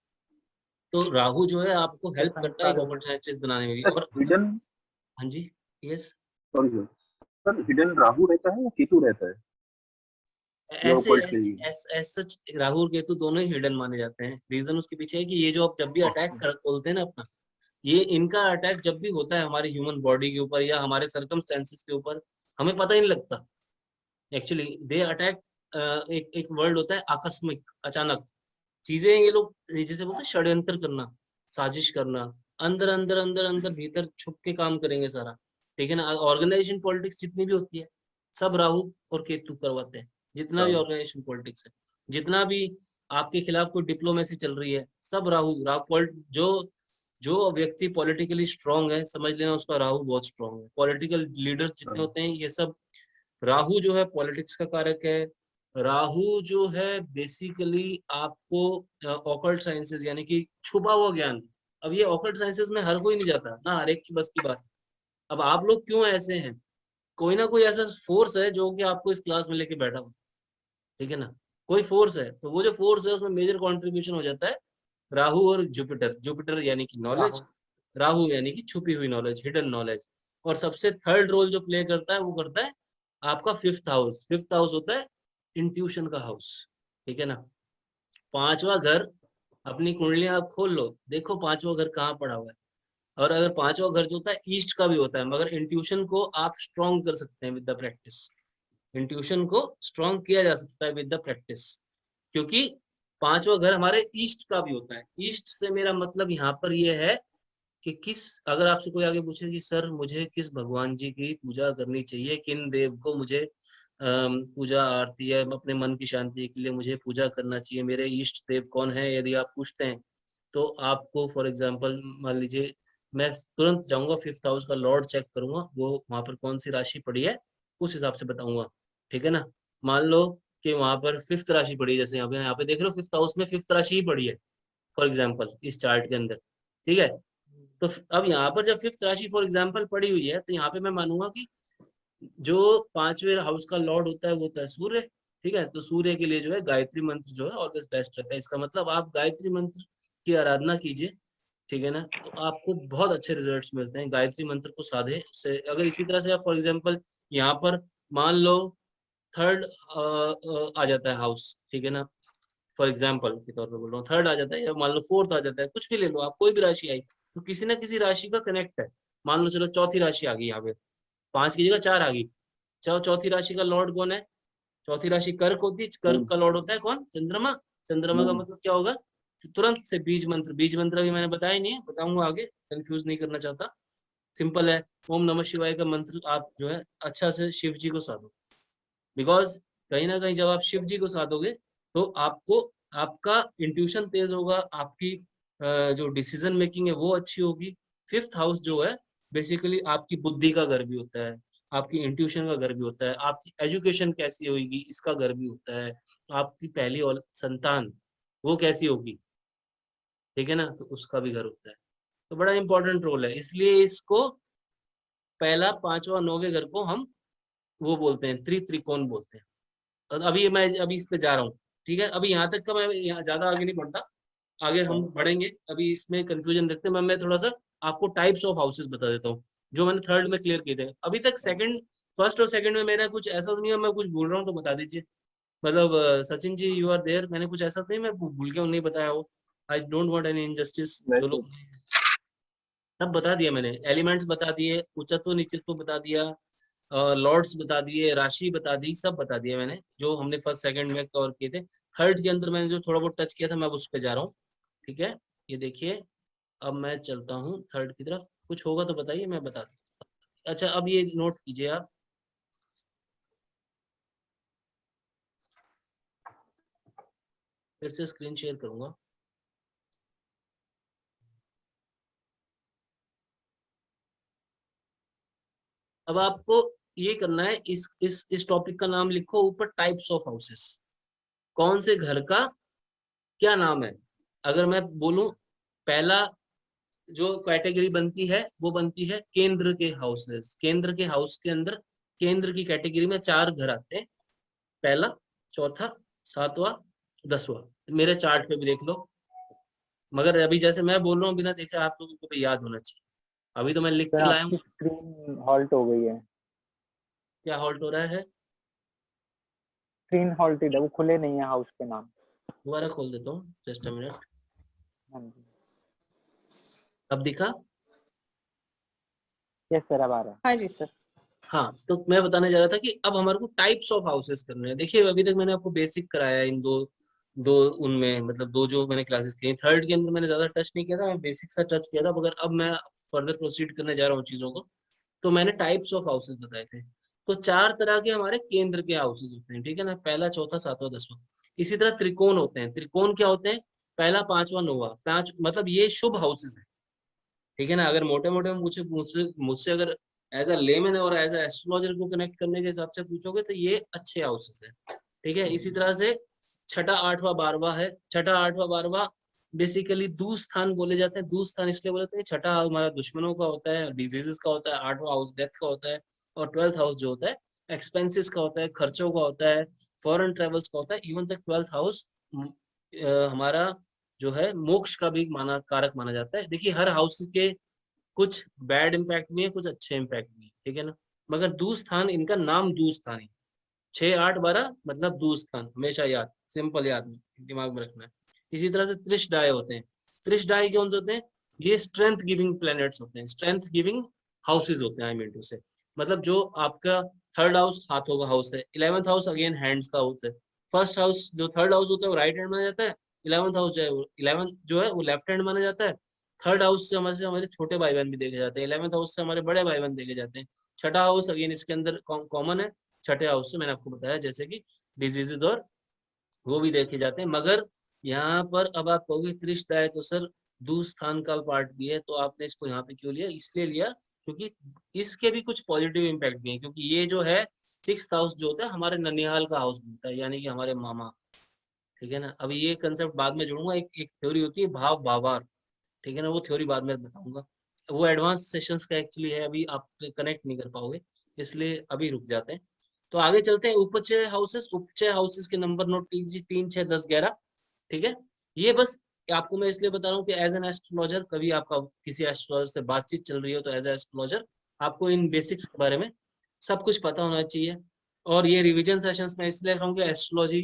तो राहु जो है आपको हेल्प करता है ऑकल्ट साइंटिस्ट बनाने में भी। और हिडन, हाँ जी, yes, sorry sir, hidden Rahu रहता है या केतु रहता है? या ऐसे occult में ही? सच राहु और केतु दोनों ही हिडन माने जाते हैं। रीजन उसके पीछे है कि ये जो आप जब भी अटैक कर बोलते हैं ना अपना, ये इनका अटैक जब भी होता है हमारी ह्यूमन बॉडी के ऊपर या हमारे सर्कमस्टेंसेस के ऊपर, हमें पता ही नहीं लगता। एक्चुअली दे अटैक, एक एक वर्ड होता है आकस्मिक, अचानक चीजें, ये लोग जैसे बोलते हैं षड्यंत्र करना, साजिश करना, अंदर अंदर अंदर अंदर भीतर छुप के काम करेंगे सारा, ठीक है ना? ऑर्गेनाइजेशन पॉलिटिक्स जितनी भी होती है, सब राहु और केतु करवाते हैं। जितना भी ऑर्गेनाइजेशन पॉलिटिक्स है, जितना भी आपके खिलाफ कोई डिप्लोमेसी चल रही है, सब राहु राहु जो जो व्यक्ति पॉलिटिकली स्ट्रांग है, समझ लेना उसका राहु बहुत स्ट्रांग है। पॉलिटिकल लीडर्स जितने होते हैं ये सब, राहु जो है पॉलिटिक्स का कारक है। राहु जो है बेसिकली आपको ऑकल्ट साइंसेस यानी कि छुपा हुआ ज्ञान, अब ये ऑकल्ट साइंसेस में हर कोई नहीं जाता ना, हर एक की बस की बात। अब आप लोग क्यों ऐसे हैं? कोई ना कोई ऐसा फोर्स है जो कि आपको इस क्लास में लेके बैठा हो, ठीक है ना? कोई फोर्स है, तो वो जो फोर्स है उसमें मेजर कंट्रीब्यूशन हो जाता है राहु और जुपिटर। जुपिटर यानी कि नॉलेज, राहु यानी कि छुपी हुई नॉलेज, हिडन नॉलेज। और सबसे थर्ड रोल जो प्ले करता है वो करता है आपका 5th हाउस। 5th हाउस होता है इंट्यूशन का हाउस, ठीक है ना? 5वां घर, अपनी कुंडलियां आप खोल लो, देखो 5वां घर कहाँ पड़ा हुआ है। और अगर 5वां घर जो होता है ईस्ट का भी होता है, मगर इंट्यूशन को आप स्ट्रॉन्ग कर सकते हैं विद द प्रैक्टिस। इंट्यूशन को स्ट्रॉन्ग किया जा सकता है विद द प्रैक्टिस, क्योंकि 5वां घर हमारे ईस्ट का भी होता है। ईस्ट से मेरा मतलब यहाँ पर ये है कि किस, अगर आपसे कोई आगे पूछे कि सर मुझे किस भगवान जी की पूजा करनी चाहिए, किन देव को मुझे पूजा आरती है, अपने मन की शांति के लिए मुझे पूजा करना चाहिए, मेरे इष्ट देव कौन है, यदि आप पूछते हैं तो आपको फॉर एग्जांपल मान लीजिए, मैं तुरंत जाऊंगा 5th हाउस का लॉर्ड चेक करूंगा, वो वहां पर कौन सी राशि पड़ी है उस हिसाब से बताऊंगा, ठीक है ना? मान लो कि वहां पर 5th राशि पड़ी है, जैसे यहाँ पे देख रहे हो 5th हाउस में 5th राशि ही पड़ी है फॉर एग्जाम्पल इस चार्ट के अंदर, ठीक है? तो अब यहाँ पर जब 5th राशि फॉर एग्जाम्पल पड़ी हुई है, तो यहाँ पे मैं मानूंगा कि जो 5वें हाउस का लॉर्ड होता है वो होता है सूर्य, ठीक है? तो सूर्य के लिए जो है गायत्री मंत्र जो है ऑलवेज बेस्ट रहता है। इसका मतलब आप गायत्री मंत्र की आराधना कीजिए, ठीक है ना? तो आपको बहुत अच्छे रिजल्ट्स मिलते हैं गायत्री मंत्र को साधे से। अगर इसी तरह से आप फॉर एग्जाम्पल यहाँ पर मान लो 3rd आ जाता है हाउस, ठीक है ना? फॉर एग्जाम्पल के तौर पर बोल रहा हूँ, 3rd आ जाता है, या मान लो 4th आ जाता है, कुछ भी ले लो आप, कोई भी राशि आई तो किसी ना किसी राशि का कनेक्ट है। मान लो चलो 4थी राशि आ गई, यहाँ पे 5 की जगह 4 आ गई। चलो 4थी राशि का लॉर्ड कौन है? 4थी राशि कर्क होती है, कर्क का लॉर्ड होता है कौन? चंद्रमा। चंद्रमा का मतलब क्या होगा? तुरंत से बीज मंत्र, बीज मंत्र भी मैंने बताया नहीं है, बताऊंगा आगे, कंफ्यूज नहीं करना चाहता। सिंपल है, ओम नमः शिवाय का मंत्र आप जो है अच्छा से शिव जी को साधो, बिकॉज कहीं ना कहीं जब आप शिव जी को साधोगे तो आपको, आपका इंट्यूशन तेज होगा, आपकी जो डिसीजन मेकिंग है वो अच्छी होगी। 5th हाउस जो है बेसिकली आपकी बुद्धि का घर भी होता है, आपकी इंट्यूशन का घर भी होता है, आपकी एजुकेशन कैसी होगी इसका घर भी होता है, आपकी पहली संतान वो कैसी होगी, ठीक है ना? तो उसका भी घर होता है। तो बड़ा इंपॉर्टेंट रोल है, इसलिए इसको पहला 5वां 9वें घर को हम वो बोलते हैं त्रिकोण बोलते हैं। अभी मैं इस पे जा रहा हूँ, ठीक है, अभी यहाँ तक का मैं यहाँ ज्यादा आगे नहीं बढ़ता, आगे हम बढ़ेंगे, अभी इसमें कंफ्यूजन रखते हैं। मैं थोड़ा सा आपको टाइप्स ऑफ हाउसेस बता देता हूँ जो मैंने थर्ड में क्लियर किए थे। अभी तक सेकंड, फर्स्ट और सेकंड में मेरा कुछ ऐसा तो नहीं है, मैं कुछ भूल रहा हूँ तो बता दीजिए। मतलब Sachin ji you are there, मैंने कुछ ऐसा तो नहीं मैं भूल के नहीं बताया हो। I don't want any injustice. जो लोग सब बता दिया मैंने, एलिमेंट्स बता दिए, उच्चत्व नीचत्व बता दिया, लॉर्ड्स बता दिए, राशि बता दी, सब बता दिया मैंने जो हमने फर्स्ट सेकंड में कवर किए थे। थर्ड के अंदर मैंने जो थोड़ा बहुत टच किया था मैं अब उस पर जा रहा हूँ। ठीक है, ये देखिए अब मैं चलता हूँ थर्ड की तरफ, कुछ होगा तो बताइए मैं बता दूँ। अच्छा अब ये नोट कीजिए आप, फिर से स्क्रीन शेयर करूंगा। अब आपको ये करना है, इस टॉपिक का नाम लिखो ऊपर, टाइप्स ऑफ हाउसेस। कौन से घर का क्या नाम है? अगर मैं बोलूं पहला जो कैटेगरी बनती है वो बनती है केंद्र के हाउसेस। केंद्र के हाउस के अंदर केंद्र की कैटेगरी में 4 घर आते हैं, पहला, चौथा, सातवां, 10वां। मेरे चार्ट पे भी देख लो, मगर अभी जैसे मैं बोल रहा हूँ बिना देखे आप लोगों को भी याद होना चाहिए। अभी तो मैं लिख के लाया हूँ। स्क्रीन हॉल्ट हो गई है। क्या हॉल्ट हो रहा है? स्क्रीन हॉल्टेड है, वो खुले नहीं है हाउस के नाम। दोबारा खोल देता हूँ, जस्ट अ मिनट। हाँ जी, अब दिखा? यस सर अब आ रहा है। हाँ जी सर। हाँ, तो मैं बताने जा रहा था कि अब हमारे को टाइप्स ऑफ हाउसेस करने हैं। देखिए अभी तक मैंने आपको बेसिक कराया इन दो दो उनमें, मतलब दो जो मैंने क्लासेस की, थर्ड के अंदर मैंने ज्यादा टच नहीं किया था, मैं बेसिक सा टच किया था। मगर अब मैं फर्दर प्रोसीड करने जा रहा हूँ चीजों को, तो मैंने टाइप्स ऑफ हाउसेस बताए थे। तो 4 तरह के हमारे केंद्र के हाउसेस होते हैं, ठीक है ना, पहला, चौथा, सातवां, 10वां। इसी तरह त्रिकोण होते हैं। त्रिकोण क्या होते हैं? पहला, पांचवा, 9वां। पांच मतलब ये शुभ हाउसेस है, ठीक है ना। अगर मोटे मोटे मुझे मुझसे मुझसे अगर एज अ लेमैन और एज अ एस्ट्रोलॉजर को कनेक्ट करने के हिसाब से पूछोगे तो ये अच्छे हाउसेस है, ठीक है। इसी तरह से छठा, आठवां, 12वां है। छठा, आठवां, 12वां बेसिकली दूर स्थान बोले जाते हैं। दूर स्थान इसलिए बोले जाते हैं, छठा हमारा दुश्मनों का होता है, डिजीजेस का होता है, 8वां हाउस डेथ का होता है, और 12th हाउस जो होता है एक्सपेंसेस का होता है, खर्चों का होता है, फॉरेन ट्रेवल्स का होता है। इवन तक 12th हाउस हमारा जो है मोक्ष का भी माना कारक माना जाता है। देखिए हर हाउस के कुछ बैड इम्पैक्ट भी है, कुछ अच्छे इम्पैक्ट भी है, ठीक है ना। मगर दूस्थान, इनका नाम दूस्थान है। 6, 8, 12 मतलब दूस्थान, हमेशा याद, सिंपल याद में दिमाग में रखना है। इसी तरह से त्रिशडाय होते हैं। त्रिशडाय कौन से होते हैं? ये स्ट्रेंथ गिविंग प्लैनेट्स होते हैं, स्ट्रेंथ गिविंग हाउसेज होते हैं। आई मीन टू से मतलब जो आपका थर्ड हाउस हाथों का हाउस है, 11th हाउस अगेन हैंड्स का हाउस है। फर्स्ट हाउस जो थर्ड हाउस होता है वो राइट हैंड माना जाता है, 11th हाउस जो है वो 11th जो है वो लेफ्ट हैंड माना जाता है। थर्ड हाउस से हमारे छोटे भाई बहन भी देखे जाते हैं, 11th हाउस से हमारे बड़े भाई बहन देखे जाते हैं। छठा हाउस अगेन इसके अंदर कॉमन है, छठे हाउस से मैंने आपको बताया जैसे कि डिजीजेज और वो भी देखे जाते हैं। मगर यहाँ पर अब आप कहोगे त्रिशदाय तो सर दूस्थान का पार्ट भी है, तो आपने इसको यहाँ पे क्यों लिया? इसलिए लिया क्योंकि इसके भी कुछ पॉजिटिव इम्पैक्ट भी है। क्योंकि ये जो है 6th हाउस जो होता है हमारे ननिहाल का हाउस बनता है, यानी कि हमारे मामा, ठीक है ना। अभी ये कंसेप्ट बाद में जोड़ूंगा, एक थ्योरी होती है भाव भावार्थ, ठीक है ना, वो थ्योरी बाद में बताऊंगा। वो एडवांस सेशंस का एक्चुअली है, अभी आप कनेक्ट नहीं कर पाओगे, इसलिए अभी रुक जाते हैं। तो आगे चलते हैं। उपचय हाउसेस, उपचय हाउसेस के नंबर नोट कीजिए, 3, 6, 10, 11, ठीक है। ये बस आपको मैं इसलिए बता रहा हूँ कि एज एन एस्ट्रोलॉजर, कभी आपका किसी एस्ट्रोलॉजर से बातचीत चल रही हो तो एज ए एस्ट्रोलॉजर आपको इन बेसिक्स के बारे में सब कुछ पता होना चाहिए। और ये रिविजन सेशंस में इसलिए रख रहा हूँ कि एस्ट्रोलॉजी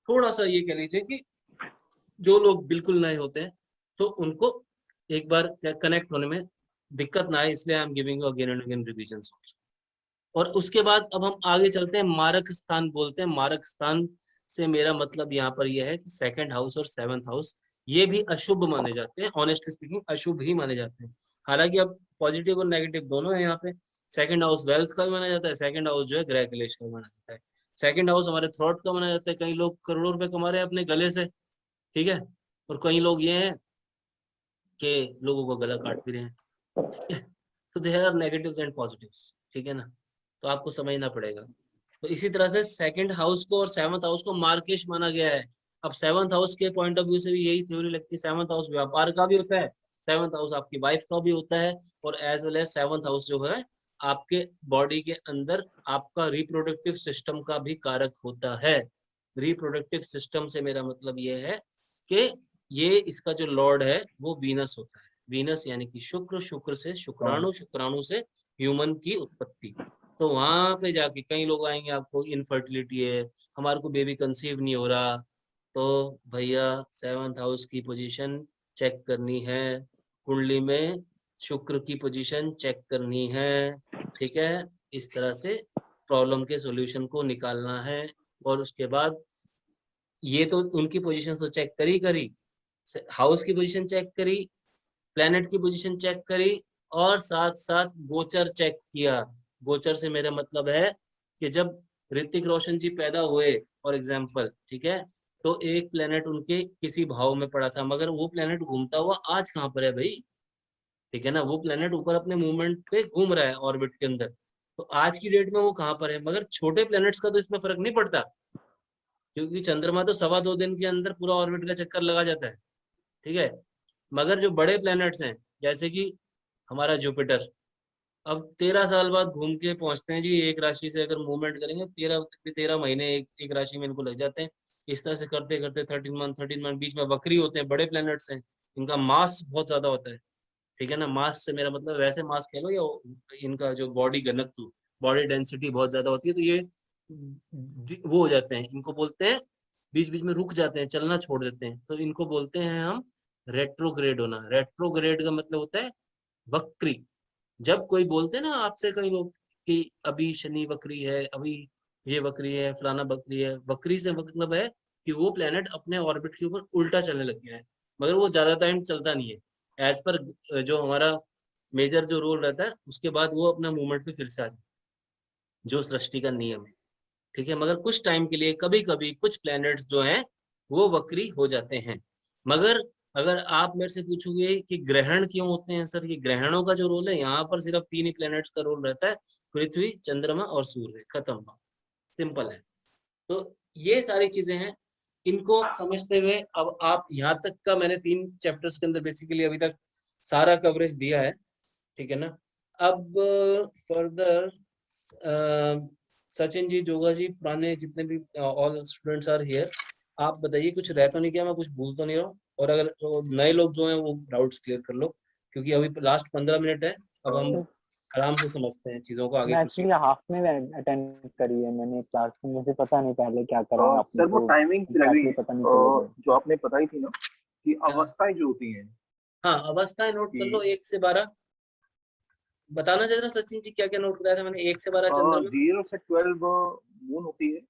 थोड़ा सा ये कह लीजिए कि जो लोग बिल्कुल नए होते हैं तो उनको एक बार कनेक्ट होने में दिक्कत ना आए, इसलिए I am giving again and again revisions. और उसके बाद अब हम आगे चलते हैं। मारक स्थान बोलते हैं। मारक स्थान से मेरा मतलब यहाँ पर यह है कि 2nd हाउस और 7th हाउस ये भी अशुभ माने जाते हैं। ऑनेस्टली स्पीकिंग अशुभ ही माने जाते हैं। हालांकि अब पॉजिटिव और नेगेटिव दोनों है यहाँ पे। 2nd हाउस वेल्थ का भी माना जाता है, 2nd हाउस जो है ग्रह क्लेश का माना जाता है, 2nd हाउस हमारे थ्रॉट का माना जाता है। कई लोग करोड़ों रुपए कमा रहे हैं अपने गले से, ठीक है, और कई लोग ये हैं कि लोगों को गला काट भी रहे हैं, ठीक है। तो there are negatives and positives, ठीक है ना, तो आपको समझना पड़ेगा। तो इसी तरह से 2nd हाउस को और 7th हाउस को मार्केश माना गया है। अब 7th हाउस के पॉइंट ऑफ व्यू से भी यही थ्योरी लगती है। 7th हाउस व्यापार का भी होता है, 7th हाउस आपकी वाइफ का भी होता है, और as well as 7th house जो है आपके बॉडी के अंदर आपका रिप्रोडक्टिव सिस्टम का भी कारक होता है। रिप्रोडक्टिव सिस्टम से मेरा मतलब ये है कि ये इसका जो लॉर्ड है वो वीनस होता है। वीनस यानी कि शुक्र, शुक्र से शुक्राणु, शुक्राणु से ह्यूमन की उत्पत्ति। तो वहां पे जाके कई लोग आएंगे, आपको इनफर्टिलिटी है, हमारे को बेबी कंसीव नहीं हो रहा, तो भैया 7th हाउस की पोजीशन चेक करनी है, कुंडली में शुक्र की पोजीशन चेक करनी है, ठीक है। इस तरह से प्रॉब्लम के सॉल्यूशन को निकालना है। और उसके बाद ये तो उनकी पोजीशन तो चेक करी, हाउस की पोजीशन चेक करी, प्लेनेट की पोजीशन चेक करी, और साथ साथ गोचर चेक किया। गोचर से मेरा मतलब है कि जब ऋतिक रोशन जी पैदा हुए फॉर एग्जाम्पल, ठीक है, तो एक प्लेनेट उनके किसी भाव में पड़ा था, मगर वो प्लेनेट घूमता हुआ आज कहाँ पर है भाई, ठीक है ना। वो प्लेनेट ऊपर अपने मूवमेंट पे घूम रहा है ऑर्बिट के अंदर, तो आज की डेट में वो कहाँ पर है। मगर छोटे प्लेनेट्स का तो इसमें फर्क नहीं पड़ता, क्योंकि चंद्रमा तो 2.25 दिन के अंदर पूरा ऑर्बिट का चक्कर लगा जाता है, ठीक है। मगर जो बड़े प्लैनेट्स हैं, जैसे कि हमारा जुपिटर, अब 13 साल बाद घूम के पहुंचते हैं जी एक राशि से, अगर मूवमेंट करेंगे 13 महीने एक राशि में इनको लग जाते हैं। इस तरह से करते करते 13 मंथ बीच में वक्री होते हैं, बड़े प्लैनेट्स हैं, इनका मास बहुत ज्यादा होता है, ठीक है ना। मास से मेरा मतलब वैसे मास कह लो, या इनका जो बॉडी घनत्व, बॉडी डेंसिटी बहुत ज्यादा होती है, तो ये वो हो जाते हैं, इनको बोलते हैं बीच बीच में रुक जाते हैं, चलना छोड़ देते हैं, तो इनको बोलते हैं हम रेट्रोग्रेड होना। रेट्रोग्रेड का मतलब होता है वक्री। जब कोई बोलते हैं ना आपसे कई लोग कि अभी शनि वक्री है, अभी ये वक्री है, फलाना वक्री है, वक्री से मतलब है कि वो प्लेनेट अपने ऑर्बिट के ऊपर उल्टा चलने लग गया है, मगर वो ज्यादा टाइम चलता नहीं है। एज पर जो हमारा मेजर जो रोल रहता है, उसके बाद वो अपना मूवमेंट पे फिर से आ जाए, जो सृष्टि का नियम है, ठीक है। मगर कुछ टाइम के लिए कभी कभी कुछ प्लैनेट्स जो हैं वो वक्री हो जाते हैं। मगर अगर आप मेरे से पूछोगे कि ग्रहण क्यों होते हैं सर, ये ग्रहणों का जो रोल है, यहाँ पर सिर्फ 3 ही प्लैनेट्स का रोल रहता है, पृथ्वी, चंद्रमा और सूर्य, खत्म बात, सिंपल है। तो ये सारी चीजें हैं, इनको समझते हुए अब आप यहाँ तक का मैंने 3 चैप्टर्स के अंदर बेसिकली अभी तक सारा कवरेज दिया है, ठीक है ना। अब फर्दर सचिन जी, जोगा जी, पुराने जितने भी ऑल स्टूडेंट्स आर हियर, आप बताइए कुछ रह तो नहीं गया, मैं कुछ भूल तो नहीं रहा हूँ, और अगर नए लोग जो हैं वो डाउट्स क्लियर कर लो, क्योंकि अभी लास्ट 15 मिनट है, अब हम आराम से समझते हैं चीजों को आगे। मैं एक्चुअली हाफ में अटेंड करी है मैंने क्लास में, मुझे पता नहीं पहले क्या करा है आपने। सर वो टाइमिंग रवि पता नहीं चलेगा जो आपने बताई थी ना कि अवस्थाएं जो होती हैं, हाँ अवस्थाएं नोट कर लो, 1 से 12 बताना चाहिए ना सचिन जी, क्या क्या नोट कराया था मैंने। 1 से 12 चंद्रमा, 0 से 12 मून होती है,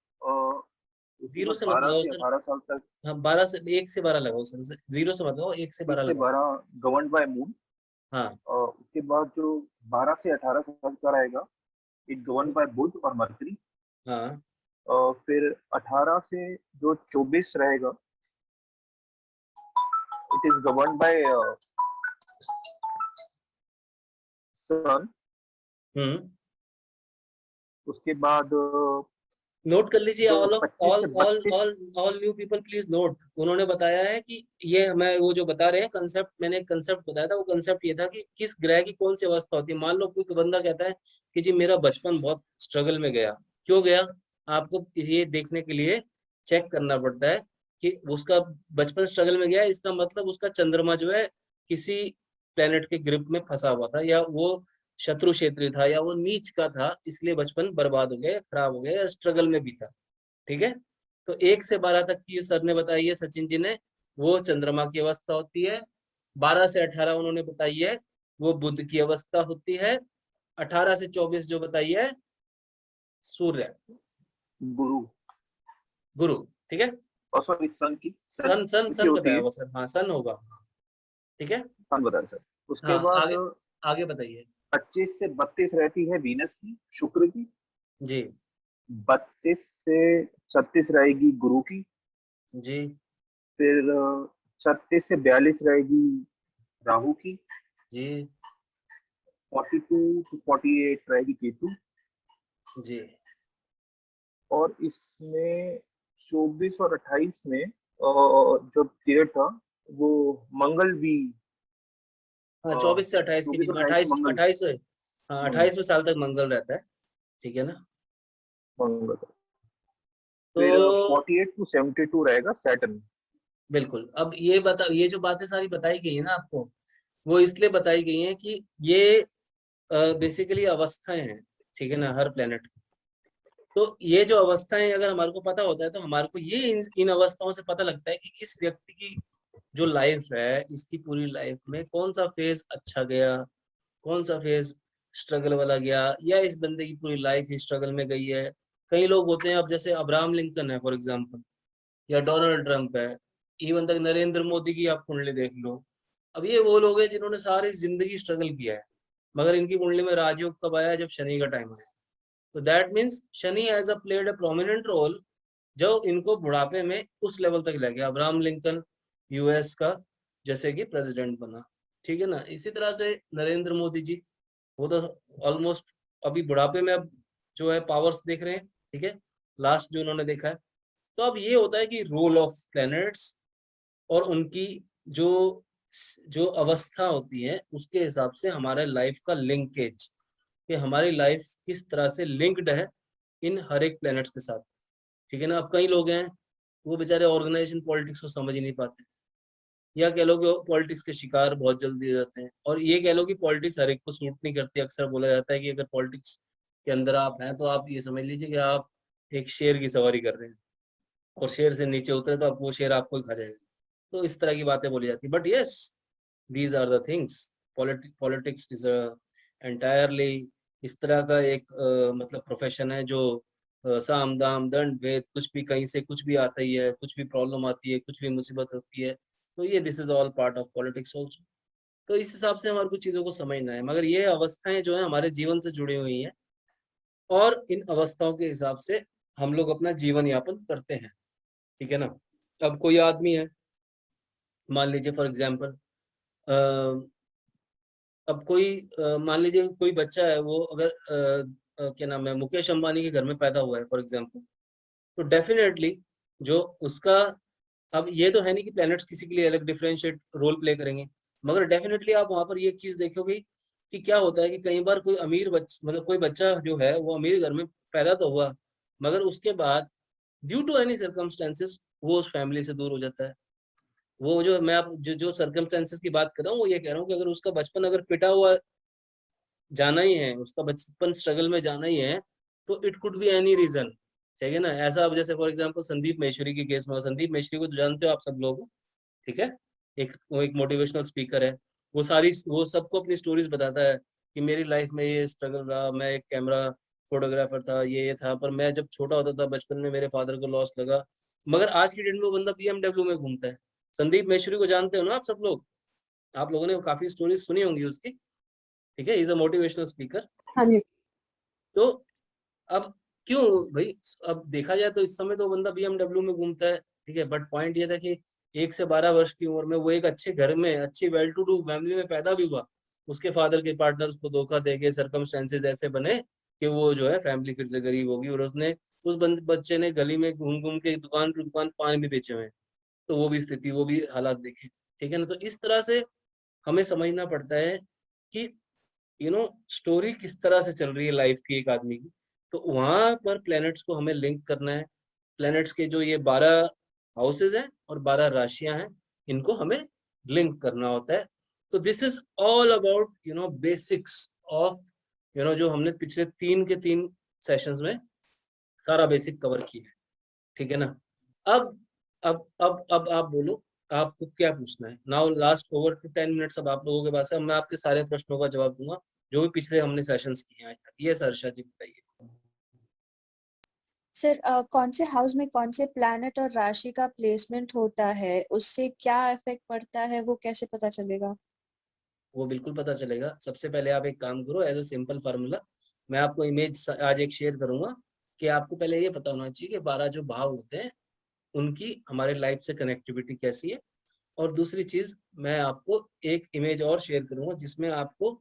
0 से मत 12 लगाओ से सर, 18 साल तक, हाँ 12 से 1 से 12 लगाओ सर, 0 से मत लगाओ, 1 से 12 1 से लगाओ। 12 गवर्न्ड बाय मून। हाँ उसके बाद जो 12 से 18 साल का रहेगा, इट गवर्न बाय बुध और मरकरी। हाँ फिर 18 से जो 24 रहेगा, इट इज गवर्न बाय सन। उसके बाद नोट कर लीजिए, जो ऑल ऑफ 25 ऑल से all 32 all all new people please note. उन्होंने बताया है कि ये हमें वो जो बता रहे हैं कंसेप्ट, मैंने एक कंसेप्ट बताया था, वो कंसेप्ट ये था कि किस ग्रह की कौन सी अवस्था होती है। मान लो कोई बंदा कहता है कि जी मेरा बचपन बहुत स्ट्रगल में गया, क्यों गया, आपको ये देखने के लिए चेक करना पड़ता है कि उसका बचपन स्ट्रगल में गया, इसका मतलब उसका चंद्रमा जो है किसी प्लेनेट के ग्रिप में फंसा हुआ था, या वो शत्रु क्षेत्री था, या वो नीच का था, इसलिए बचपन बर्बाद हो गया, खराब हो गया, या स्ट्रगल में भी था, ठीक है। तो 1 से 12 तक की सर ने बताई है, सचिन जी ने, वो चंद्रमा की अवस्था होती है। 12 से 18 उन्होंने बताई है वो बुध की अवस्था होती है। 18 से 24 जो बताई है सूर्य, गुरु, गुरु, ठीक है। और सॉरी सन की, सन सन की सन होती बताया है, वो सर, हाँ सन होगा, ठीक है। सन बताया सर। उसके हाँ बाद आगे आगे बताइए 25 से 32 रहती है वीनस की, शुक्र की। जी 32 से 36 रहेगी गुरु की। जी फिर 36 से 42 रहेगी राहु की। जी 42 to 48 रहेगी केतु। जी और इसमें 24 और 28 में जो पीरियड था वो मंगल भी, हाँ 24 से 28 के 24 बीच और में, 28 में मंगल, 28 हाँ 28वें साल तक मंगल रहता है, ठीक है ना। मंगल। फिर तो 48 to 72 रहेगा सैटर्न। बिल्कुल, अब ये जो बातें सारी बताई गई है ना आपको, वो इसलिए बताई गई हैं कि ये बेसिकली अवस्थाएं हैं, ठीक है ना, हर प्लेनेट की। तो ये जो अवस्थाएं अगर हमारे को पता होता है तो हमारे को ये इन अवस्थाओं से पता लगता है कि इस व्यक्ति की जो लाइफ है, इसकी पूरी लाइफ में कौन सा फेज अच्छा गया, कौन सा फेज स्ट्रगल वाला गया, या इस बंदे की पूरी लाइफ ही स्ट्रगल में गई है। कई लोग होते हैं, अब जैसे अब्राहम लिंकन है फॉर एग्जाम्पल, या डोनाल्ड ट्रंप है, इवन तक नरेंद्र मोदी की आप कुंडली देख लो। अब ये वो लोग हैं जिन्होंने सारी जिंदगी स्ट्रगल किया है, मगर इनकी कुंडली में राजयोग कब आया? जब शनि का टाइम आया। तो that means Shani has played a prominent role, जो इनको बुढ़ापे में उस लेवल तक ले गया। अब्राहम लिंकन यूएस का जैसे कि प्रेसिडेंट बना, ठीक है ना। इसी तरह से नरेंद्र मोदी जी, वो तो ऑलमोस्ट अभी बुढ़ापे में अब जो है पावर्स देख रहे हैं, ठीक है, लास्ट जो उन्होंने देखा है। तो अब ये होता है कि रोल ऑफ प्लैनेट्स और उनकी जो जो अवस्था होती है उसके हिसाब से हमारे लाइफ का लिंकेज, कि हमारी लाइफ किस तरह से लिंक्ड है इन हर एक प्लैनेट्स के साथ, ठीक है ना। अब कई लोग हैं वो बेचारे ऑर्गेनाइजेशन पॉलिटिक्स को समझ ही नहीं पाते, या कह लो कि पॉलिटिक्स के शिकार बहुत जल्दी हो जाते हैं, और ये कह लो कि पॉलिटिक्स हर एक को सूट नहीं करती। अक्सर बोला जाता है कि अगर पॉलिटिक्स के अंदर आप हैं तो आप ये समझ लीजिए कि आप एक शेर की सवारी कर रहे हैं, और शेर से नीचे उतरे तो आप वो शेर आपको ही खा जाएगा। तो इस तरह की बातें बोली जाती है। But yes, these are the things. Politics is entirely इस तरह का एक मतलब प्रोफेशन है जो साम दाम दंड भेद, कुछ भी कहीं से कुछ भी आता ही है, कुछ भी प्रॉब्लम आती है, कुछ भी मुसीबत होती है, तो ये this is all part of politics also. तो इस हिसाब से हमारे कुछ चीज़ों को समझना है, मगर ये अवस्थाएं जो है हमारे जीवन से जुड़ी हुई हैं, और इन अवस्थाओं के हिसाब से हम लोग अपना जीवन यापन करते हैं, ठीक है ना। अब कोई आदमी है, मान लीजिए फॉर एग्जाम्पल, अब कोई मान लीजिए कोई बच्चा है, वो अगर क्या नाम है, मुकेश अंबानी के घर में पैदा हुआ है फॉर एग्जाम्पल, तो डेफिनेटली जो उसका, अब ये तो है नहीं कि प्लैनेट्स किसी के लिए अलग डिफरेंशिएट रोल प्ले करेंगे, मगर डेफिनेटली आप वहां पर ये एक चीज देखोगे कि क्या होता है कि कई बार कोई अमीर मतलब कोई बच्चा जो है वो अमीर घर में पैदा तो हुआ, मगर उसके बाद ड्यू टू एनी सर्कमस्टेंसेस वो उस फैमिली से दूर हो जाता है। वो जो मैं आप जो सर्कमस्टेंसेस की बात कर रहा हूँ, वो ये कह रहा हूँ कि अगर उसका बचपन अगर पिटा हुआ जाना ही है, उसका बचपन स्ट्रगल में जाना ही है, तो it could be any reason, ठीक है ना। ऐसा अब जैसे फॉर एग्जांपल संदीप महेश्वरी के केस में, संदीप महेश्वरी को तो जानते हो आप सब लोग, ठीक है, वो एक मोटिवेशनल स्पीकर है। वो सबको अपनी स्टोरीज बताता है कि मेरी लाइफ में ये स्ट्रगल रहा, मैं एक कैमरा फोटोग्राफर था, ये था, पर मैं जब छोटा होता था बचपन में मेरे फादर को लॉस लगा, मगर आज की डेट में वो बंदा BMW में घूमता है। संदीप महेश्वरी को जानते हो ना आप सब लोग, आप लोगों ने काफी स्टोरीज सुनी होंगी उसकी, ठीक है, इज अ मोटिवेशनल स्पीकर। हाँ जी। तो अब क्यों भाई, अब देखा जाए तो इस समय तो बंदा BMW में घूमता है, ठीक है, बट पॉइंट ये था कि 1 से 12 वर्ष की उम्र में वो एक अच्छे घर में, अच्छी वेल टू डू फैमिली में पैदा भी हुआ, उसके फादर के पार्टनर्स को धोखा देके सर्कमस्टेंसेस ऐसे बने कि वो जो है फैमिली फिर से गरीब होगी, और उसने उस बच्चे ने गली में घूम घूम के दुकान टू दुकान पान भी बेचे हुए हैं, तो वो भी स्थिति, वो भी हालात देखे, ठीक है ना। तो इस तरह से हमें समझना पड़ता है कि स्टोरी किस तरह से चल रही है लाइफ की एक आदमी की, तो वहां पर प्लैनेट्स को हमें लिंक करना है। प्लैनेट्स के जो ये 12 हाउसेज हैं और 12 राशियां हैं, इनको हमें लिंक करना होता है। तो this is all about basics of जो हमने पिछले 3 सेशंस में सारा बेसिक कवर किया है, ठीक है ना। अब आप बोलो, आपको क्या पूछना है। Now last over to 10 minutes अब आप लोगों के पास है, मैं आपके सारे प्रश्नों का जवाब दूंगा जो भी पिछले हमने सेशंस किए हैं आज तक। ये सर्षा जी बताइए। सर कौन से हाउस में कौन से प्लैनेट और राशि का प्लेसमेंट होता है, उससे क्या इफेक्ट पड़ता है, वो कैसे पता चलेगा? वो बिल्कुल पता चलेगा। सबसे पहले आप एक काम करो, एज अ सिंपल फार्मूला मैं आपको इमेज आज एक शेयर करूंगा कि आपको पहले ये पता होना चाहिए कि 12 जो भाव होते हैं उनकी हमारे लाइफ से कनेक्टिविटी कैसी है। और दूसरी चीज, मैं आपको एक इमेज और शेयर करूंगा जिसमें आपको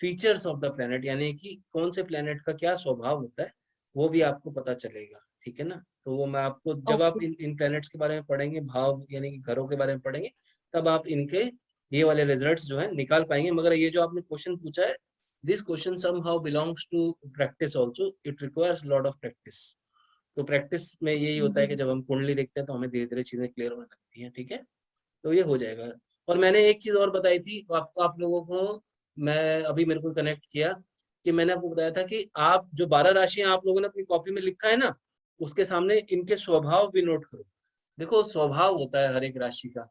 फीचर्स ऑफ द प्लेनेट, यानी कि कौन से प्लेनेट का क्या स्वभाव होता है, वो भी आपको पता चलेगा, ठीक है ना। तो वो मैं आपको, जब आप इन प्लैनेट्स के बारे में पढ़ेंगे, भाव यानी कि घरों के बारे में पढ़ेंगे, तब आप इनके ये वाले रिजल्ट्स जो है निकाल पाएंगे। मगर ये जो आपने क्वेश्चन पूछा है, this question somehow belongs to practice also, it requires lot of practice, तो प्रैक्टिस में यही होता है कि जब हम कुंडली देखते हैं तो हमें धीरे धीरे चीजें क्लियर होने लगती हैं, ठीक है। तो ये हो जाएगा। और मैंने एक चीज और बताई थी आप लोगों को, मैं अभी मेरे को कनेक्ट किया कि मैंने आपको बताया था कि आप जो 12 राशियां आप लोगों ने अपनी कॉपी में लिखा है ना, उसके सामने इनके स्वभाव भी नोट करो। देखो स्वभाव होता है हर एक राशि का,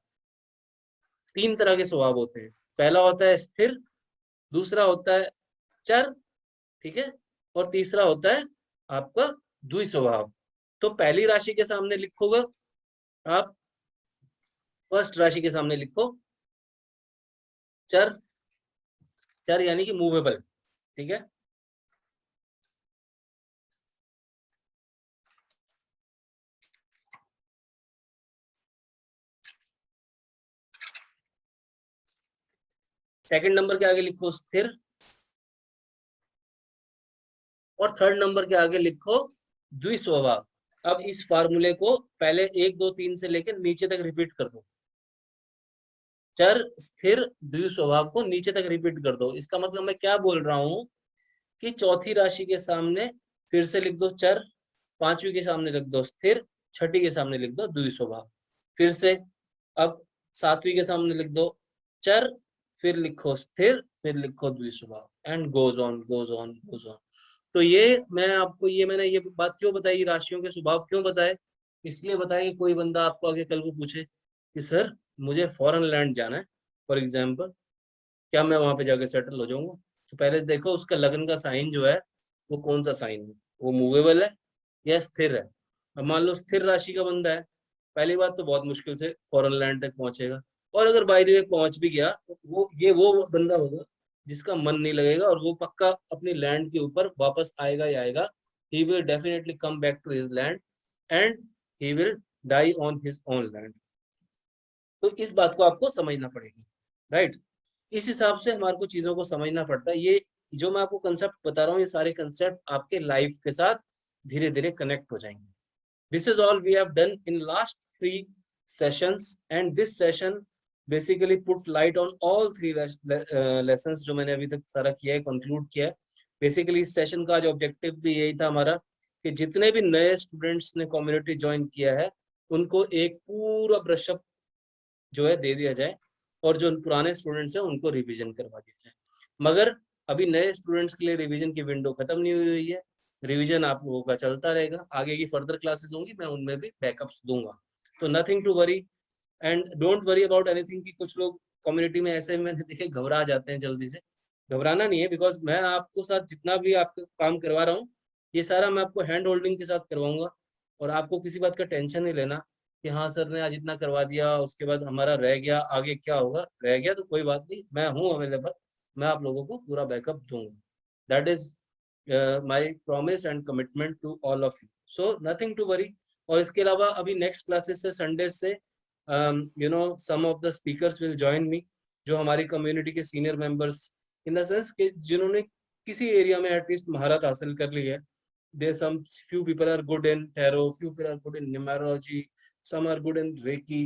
3 तरह के स्वभाव होते हैं। पहला होता है स्थिर, दूसरा होता है चर, ठीक है, और तीसरा होता है आपका द्वि स्वभाव। तो पहली राशि के सामने लिखोगे आप, फर्स्ट राशि के सामने लिखो चर, चर यानी कि मूवेबल, ठीक है। सेकंड नंबर के आगे लिखो स्थिर, और थर्ड नंबर के आगे लिखो द्विस्वभाव। अब इस फार्मूले को पहले 1 2 3 से लेकर नीचे तक रिपीट कर दो। चर स्थिर द्विस्वभाव को नीचे तक रिपीट कर दो। इसका मतलब मैं क्या बोल रहा हूं कि चौथी राशि के सामने फिर से लिख दो चर, पांचवी के सामने लिख दो स्थिर, छठी के सामने लिख दो द्विस्वभाव। फिर से अब सातवीं के सामने लिख दो चर, फिर लिखो स्थिर, फिर लिखो द्विस्वभाव, and goes on goes on goes on. तो ये मैं आपको मैंने ये बात क्यों बताई, राशियों के स्वभाव क्यों बताए, इसलिए बताया कि कोई बंदा आपको आगे कल को पूछे कि सर मुझे फॉरेन लैंड जाना है फॉर एग्जाम्पल, क्या मैं वहां पे जाके सेटल हो जाऊंगा। तो पहले देखो उसका लगन का साइन जो है वो कौन सा साइन है, वो मूवेबल है या स्थिर है। अब मान लो स्थिर राशि का बंदा है, पहली बात तो बहुत मुश्किल से फॉरेन लैंड तक पहुंचेगा, और अगर बाय द वे पहुंच भी गया तो वो बंदा होगा जिसका मन नहीं लगेगा, और वो पक्का अपनी लैंड के ऊपर वापस आएगा ही आएगा। He will definitely come back to his land and he will die on his own land. तो इस बात को आपको समझना पड़ेगी, राइट। इस हिसाब से हमारे को चीजों को समझना पड़ता है। ये जो मैं आपको कंसेप्ट बता रहा हूँ, ये सारे कंसेप्ट आपके लाइफ के साथ धीरे धीरे कनेक्ट हो जाएंगे। This is all we have done in last 3 sessions, and this session basically put light on all 3 lessons जो मैंने अभी तक सारा किया है, कंक्लूड किया है। बेसिकली इस सेशन का जो ऑब्जेक्टिव भी यही था हमारा कि जितने भी नए स्टूडेंट्स ने कम्युनिटी ज्वाइन किया है उनको एक पूरा ब्रशअप जो है दे दिया जाए, और जो पुराने स्टूडेंट्स हैं उनको रिवीजन करवा दिया जाए। मगर अभी नए स्टूडेंट्स के लिए रिवीजन की विंडो खत्म नहीं हुई है, रिवीजन आप लोगों का चलता रहेगा। आगे की फर्दर क्लासेस होंगी, मैं उनमें भी बैकअप्स दूंगा। तो nothing to worry and don't worry about anything. कि कुछ लोग कम्युनिटी में ऐसे मैंने देखे घबरा जाते हैं जल्दी से। घबराना नहीं है, बिकॉज मैं आपको साथ जितना भी आपको काम करवा रहा हूँ ये सारा मैं आपको हैंड होल्डिंग के साथ करवाऊंगा, और आपको किसी बात का टेंशन नहीं लेना कि हाँ सर ने आज इतना करवा दिया उसके बाद हमारा रह गया, आगे क्या होगा। रह गया तो कोई बात नहीं, मैं हूँ अवेलेबल, मैं आप लोगों को पूरा बैकअप दूंगा। That is my promise and commitment to all of you, so nothing to worry। और इसके अलावा अभी नेक्स्ट क्लासेस से संडे से some of the speakers will join me, जो हमारी कम्युनिटी के senior members in the sense कि जिन्होंने किसी एरिया में एटलीस्ट महारत हासिल कर ली है। There some few people are good in tarot, few people are good in numerology, some are good in reiki।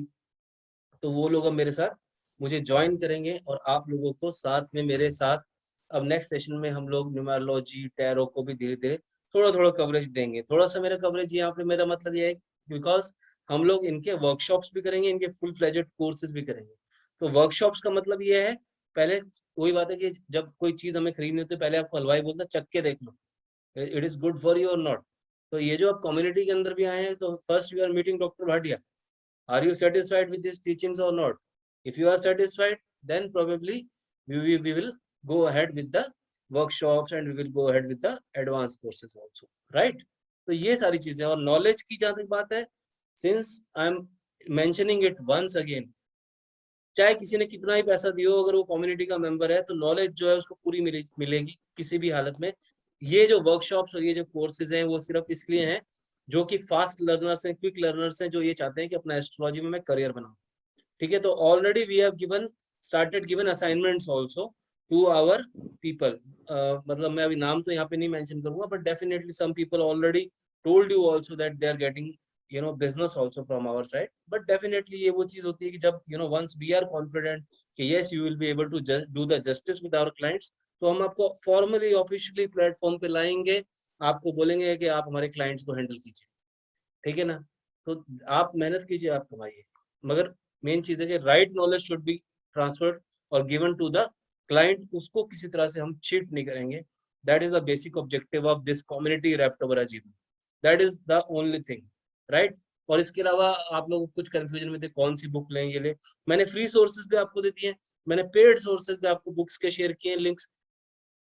तो वो लोग अब मेरे साथ मुझे ज्वाइन करेंगे, और आप लोगों को साथ में मेरे साथ अब नेक्स्ट सेशन में हम लोग न्यूमरोलॉजी टैरो को भी धीरे धीरे थोड़ा थोड़ा कवरेज देंगे। थोड़ा सा मेरा कवरेज यहाँ पे मेरा मतलब ये है बिकॉज हम लोग इनके वर्कशॉप्स भी करेंगे, इनके फुल फ्लेजेड कोर्सेज भी करेंगे। तो वर्कशॉप्स का मतलब ये है, पहले वही बात है कि जब कोई चीज हमें खरीदनी होती है पहले आपको हलवाई बोलता है चख के देख लो it is good for you और नॉट। तो ये जो आप कम्युनिटी के अंदर भी आए हैं, तो first you are meeting doctor Bhatia, are you satisfied with these teachings or not? If you are satisfied, then probably we will go ahead with the workshops and we will go ahead with the advanced courses also, right? तो ये सारी चीजें। और knowledge की जहाँ तक बात है, since I am mentioning it once again, चाहे किसी ने कितना ही पैसा दिया हो, अगर वो कम्युनिटी का मेंबर है तो नॉलेज जो है उसको पूरी मिलेगी किसी भी हालत में। ये जो वर्कशॉप्स और ये जो कोर्सेज हैं वो सिर्फ इसलिए हैं जो कि फास्ट लर्नर्स हैं, क्विक लर्नर्स हैं, जो ये चाहते हैं कि अपना एस्ट्रोलॉजी में मैं करियर बनाऊं, ठीक है। तो already we have started given assignments also to our people. मतलब मैं अभी नाम तो यहाँ पे नहीं मेंशन करूंगा, but definitely some people already told you also that they are getting business also from our side। but definitely ये वो चीज होती है कि जब once we are confident कि yes you will be able to do the justice with our clients, तो हम आपको formally officially प्लेटफॉर्म पे लाएंगे, आपको बोलेंगे कि आप हमारे क्लाइंट्स को हैंडल कीजिए। ठीक है ना। तो आप मेहनत कीजिए, आप कमाइए, मगर मेन चीज है कि right knowledge should be transferred और गिवन टू द क्लाइंट। उसको किसी तरह से हम चीट नहीं करेंगे। That is the basic objective of this community wrapped over achievement. That is the only thing, right. और इसके अलावा आप लोग कुछ कंफ्यूजन में थे कौन सी बुक लें, ये ले। मैंने फ्री सोर्सेज भी आपको दे दिए, मैंने पेड सोर्सेज भी आपको बुक्स के शेयर किए लिंक्स।